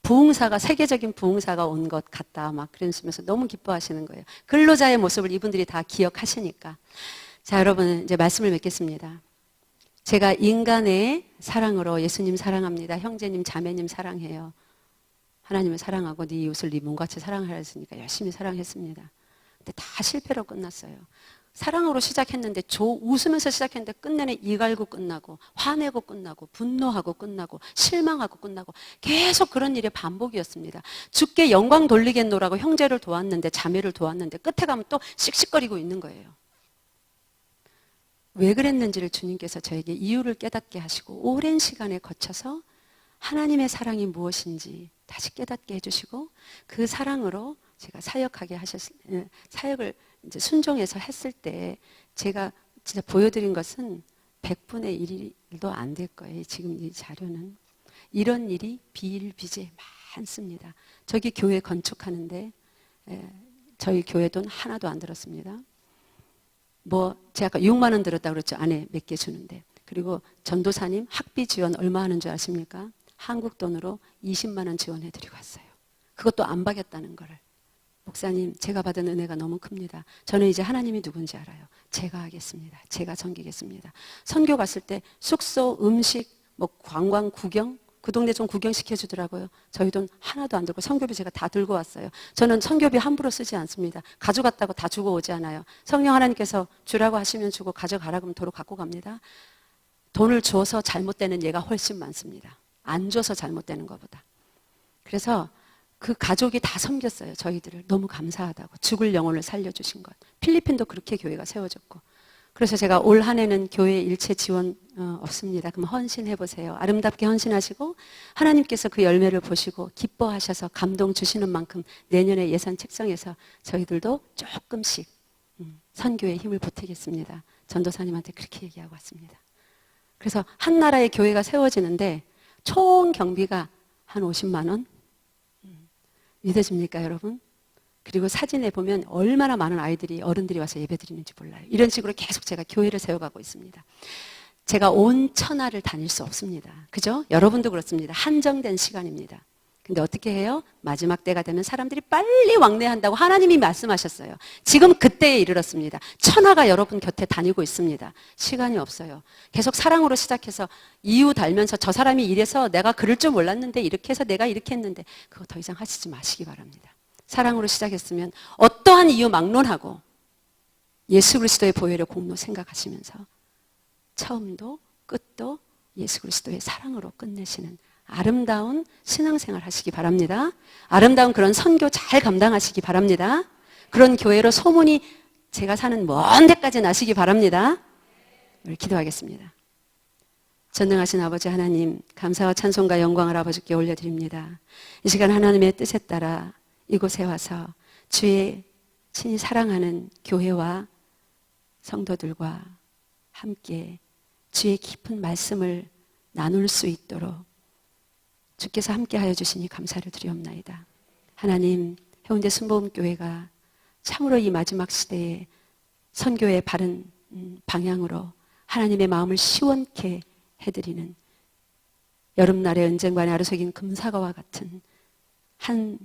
D: 부흥사가, 세계적인 부흥사가 온 것 같다 막 그러시면서 너무 기뻐하시는 거예요. 근로자의 모습을 이분들이 다 기억하시니까. 자, 여러분 이제 말씀을 맺겠습니다. 제가 인간의 사랑으로 예수님 사랑합니다. 형제님, 자매님 사랑해요. 하나님을 사랑하고 네 이웃을 네 몸같이 사랑하라 했으니까 열심히 사랑했습니다. 근데 다 실패로 끝났어요. 사랑으로 시작했는데 웃으면서 시작했는데 끝내는 이갈고 끝나고, 화내고 끝나고, 분노하고 끝나고, 실망하고 끝나고, 계속 그런 일의 반복이었습니다. 주께 영광 돌리겠노라고 형제를 도왔는데, 자매를 도왔는데 끝에 가면 또 씩씩거리고 있는 거예요. 왜 그랬는지를 주님께서 저에게 이유를 깨닫게 하시고, 오랜 시간에 거쳐서 하나님의 사랑이 무엇인지 다시 깨닫게 해주시고, 그 사랑으로 제가 사역을 이제 순종해서 했을 때 제가 진짜 보여드린 것은 100분의 1도 안 될 거예요. 지금 이 자료는. 이런 일이 비일비재 많습니다. 저기 교회 건축하는데 저희 교회 돈 하나도 안 들었습니다. 제가 아까 6만 원 들었다고 그랬죠. 안에 몇 개 주는데. 그리고 전도사님 학비 지원 얼마 하는 줄 아십니까? 한국 돈으로 20만 원 지원해드리고 왔어요. 그것도 안 받겠다는 거를. 목사님, 제가 받은 은혜가 너무 큽니다. 저는 이제 하나님이 누군지 알아요. 제가 하겠습니다. 제가 섬기겠습니다. 선교 갔을 때 숙소, 음식, 관광, 구경, 그 동네 좀 구경시켜 주더라고요. 저희 돈 하나도 안 들고 선교비 제가 다 들고 왔어요. 저는 선교비 함부로 쓰지 않습니다. 가져갔다고 다 주고 오지 않아요. 성령 하나님께서 주라고 하시면 주고, 가져가라 그러면 도로 갖고 갑니다. 돈을 줘서 잘못되는 예가 훨씬 많습니다. 안 줘서 잘못되는 것보다. 그래서 그 가족이 다 섬겼어요. 저희들을. 너무 감사하다고. 죽을 영혼을 살려주신 것. 필리핀도 그렇게 교회가 세워졌고. 그래서 제가 올 한 해는 교회 일체 지원 없습니다. 그럼 헌신해보세요. 아름답게 헌신하시고 하나님께서 그 열매를 보시고 기뻐하셔서 감동 주시는 만큼 내년에 예산 책정해서 저희들도 조금씩 선교에 힘을 보태겠습니다. 전도사님한테 그렇게 얘기하고 왔습니다. 그래서 한 나라의 교회가 세워지는데 총 경비가 한 50만 원? 믿어집니까, 여러분? 그리고 사진에 보면 얼마나 많은 어른들이 와서 예배드리는지 몰라요. 이런 식으로 계속 제가 교회를 세워가고 있습니다. 제가 온 천하를 다닐 수 없습니다. 그죠? 여러분도 그렇습니다. 한정된 시간입니다. 근데 어떻게 해요? 마지막 때가 되면 사람들이 빨리 왕래한다고 하나님이 말씀하셨어요. 지금 그때에 이르렀습니다. 천하가 여러분 곁에 다니고 있습니다. 시간이 없어요. 계속 사랑으로 시작해서 이유 달면서 저 사람이 이래서 내가 그럴 줄 몰랐는데 이렇게 해서 내가 이렇게 했는데 그거 더 이상 하시지 마시기 바랍니다. 사랑으로 시작했으면 어떠한 이유 막론하고 예수 그리스도의 보혈의 공로 생각하시면서 처음도 끝도 예수 그리스도의 사랑으로 끝내시는 아름다운 신앙생활 하시기 바랍니다. 아름다운 그런 선교 잘 감당하시기 바랍니다. 그런 교회로 소문이 제가 사는 먼 데까지 나시기 바랍니다. 우리 기도하겠습니다. 전능하신 아버지 하나님, 감사와 찬송과 영광을 아버지께 올려드립니다. 이 시간 하나님의 뜻에 따라 이곳에 와서 주의 친히 사랑하는 교회와 성도들과 함께 주의 깊은 말씀을 나눌 수 있도록 주께서 함께하여 주시니 감사를 드리옵나이다. 하나님, 해운대 순복음교회가 참으로 이 마지막 시대에 선교의 바른 방향으로 하나님의 마음을 시원케 해드리는 여름날의 은쟁반에 아르색인 금사과와 같은 한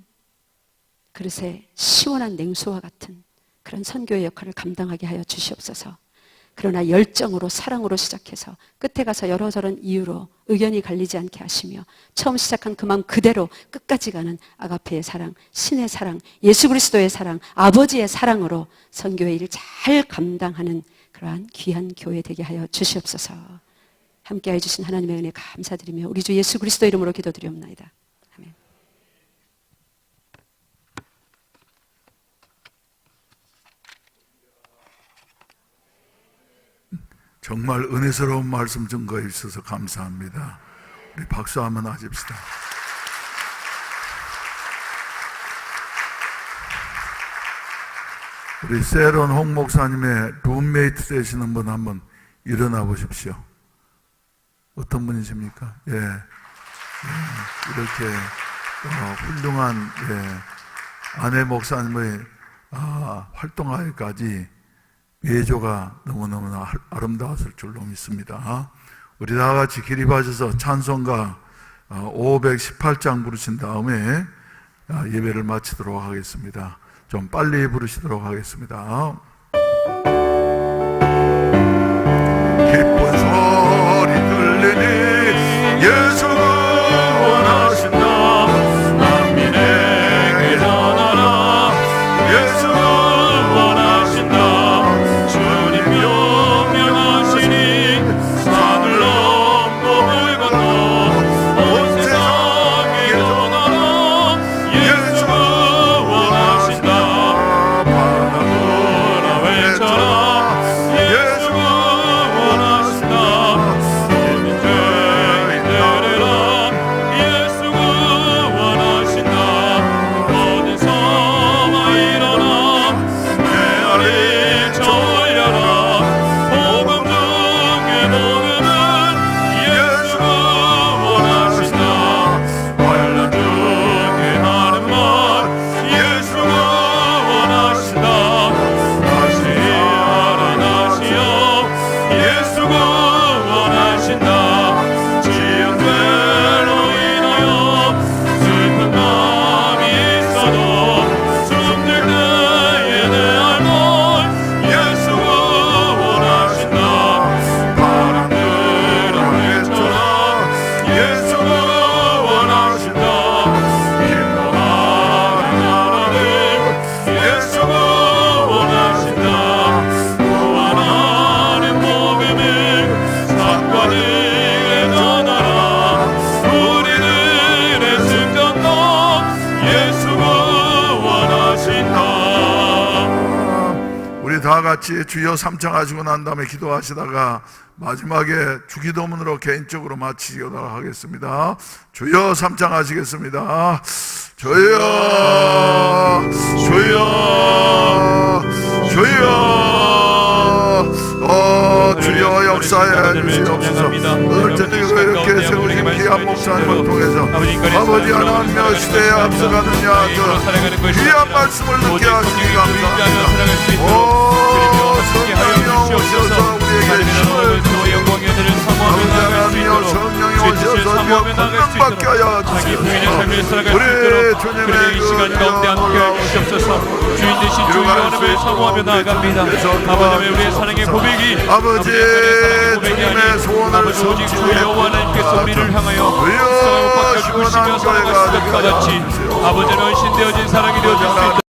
D: 그릇에 시원한 냉수와 같은 그런 선교의 역할을 감당하게 하여 주시옵소서. 그러나 열정으로 사랑으로 시작해서 끝에 가서 여러저런 이유로 의견이 갈리지 않게 하시며 처음 시작한 그 마음 그대로 끝까지 가는 아가페의 사랑, 신의 사랑, 예수 그리스도의 사랑, 아버지의 사랑으로 선교의 일을 잘 감당하는 그러한 귀한 교회 되게 하여 주시옵소서. 함께해 주신 하나님의 은혜 감사드리며 우리 주 예수 그리스도 이름으로 기도드리옵나이다. 아멘.
A: 정말 은혜스러운 말씀 증거해 주셔서 감사합니다. 우리 박수 한번 하십시다. 우리 세론 홍 목사님의 룸메이트 되시는 분 한번 일어나 보십시오. 어떤 분이십니까? 예. 이렇게 훌륭한 아내 목사님의 활동하기까지 외조가 너무너무 아름다웠을 줄로 믿습니다. 우리 다 같이 기립하셔서 찬송가 518장 부르신 다음에 예배를 마치도록 하겠습니다. 좀 빨리 부르시도록 하겠습니다. 기쁜 소리 들리니 예수 원하신다.
B: 만민에게 전하라. 예수 원하신다. 주님 명령하시니 산을 넘고 물 건너 온 세상에 전하라. 예수 원하신다. 바라보라 외쳐라. 예수 원하신다. 모든 죄인 들으라. 예수 원하신다. 모든 성아 일어나 메아리 졸려라. 복음 중에 복음은 예수 원하신다. 환난 중에 하는 말 예수 원하신다. 다시 하라 다시요 예수 원하신다. 지연죄로 인하여 슬픈 마음이 있어도 숨들 때에 내 알걸 예수 원하신다. 바람들아 외쳐라. 예수 원하신다. 기뻐하는 나라들 예수 원하신다. 구원하는 복음을 사과들에 전하라. 우리들의 승전도 예수 원하신다.
A: 우리 다 같이 주여 삼창하시고 난 다음에 기도하시다가 마지막에 주기도문으로 개인적으로 마치도록 하겠습니다. 주여 삼창하시겠습니다. 주여 주여 주여 주여 역사해 주시옵소서. 오늘 저녁에 이렇게 세우신 귀한 목사님을 통해서 아버지 하나님의 시대에 앞서가는 야들 귀한 말씀을 듣게 하시니 감사합니다. 오 성령이 오셔서 우리에게 힘을 주시옵소서. 아버지 하나님여 성령이 오셔서 우리가 건강받게 하여 주시옵소서. 우리 주님의
B: 이 시간 가운데 함께 주시옵소서. 주인 되신 주 하나님을 사모하며 나아갑니다. 아버지 우리의 사랑의 고백이
A: 아버지 주님의 소원을 성취해
B: 여호와님께서 우리를 향하여 사랑을 빡겨 죽으시며 사랑하시는 것 같이 아버지는 신되어진 사랑이 되어질 수 있다.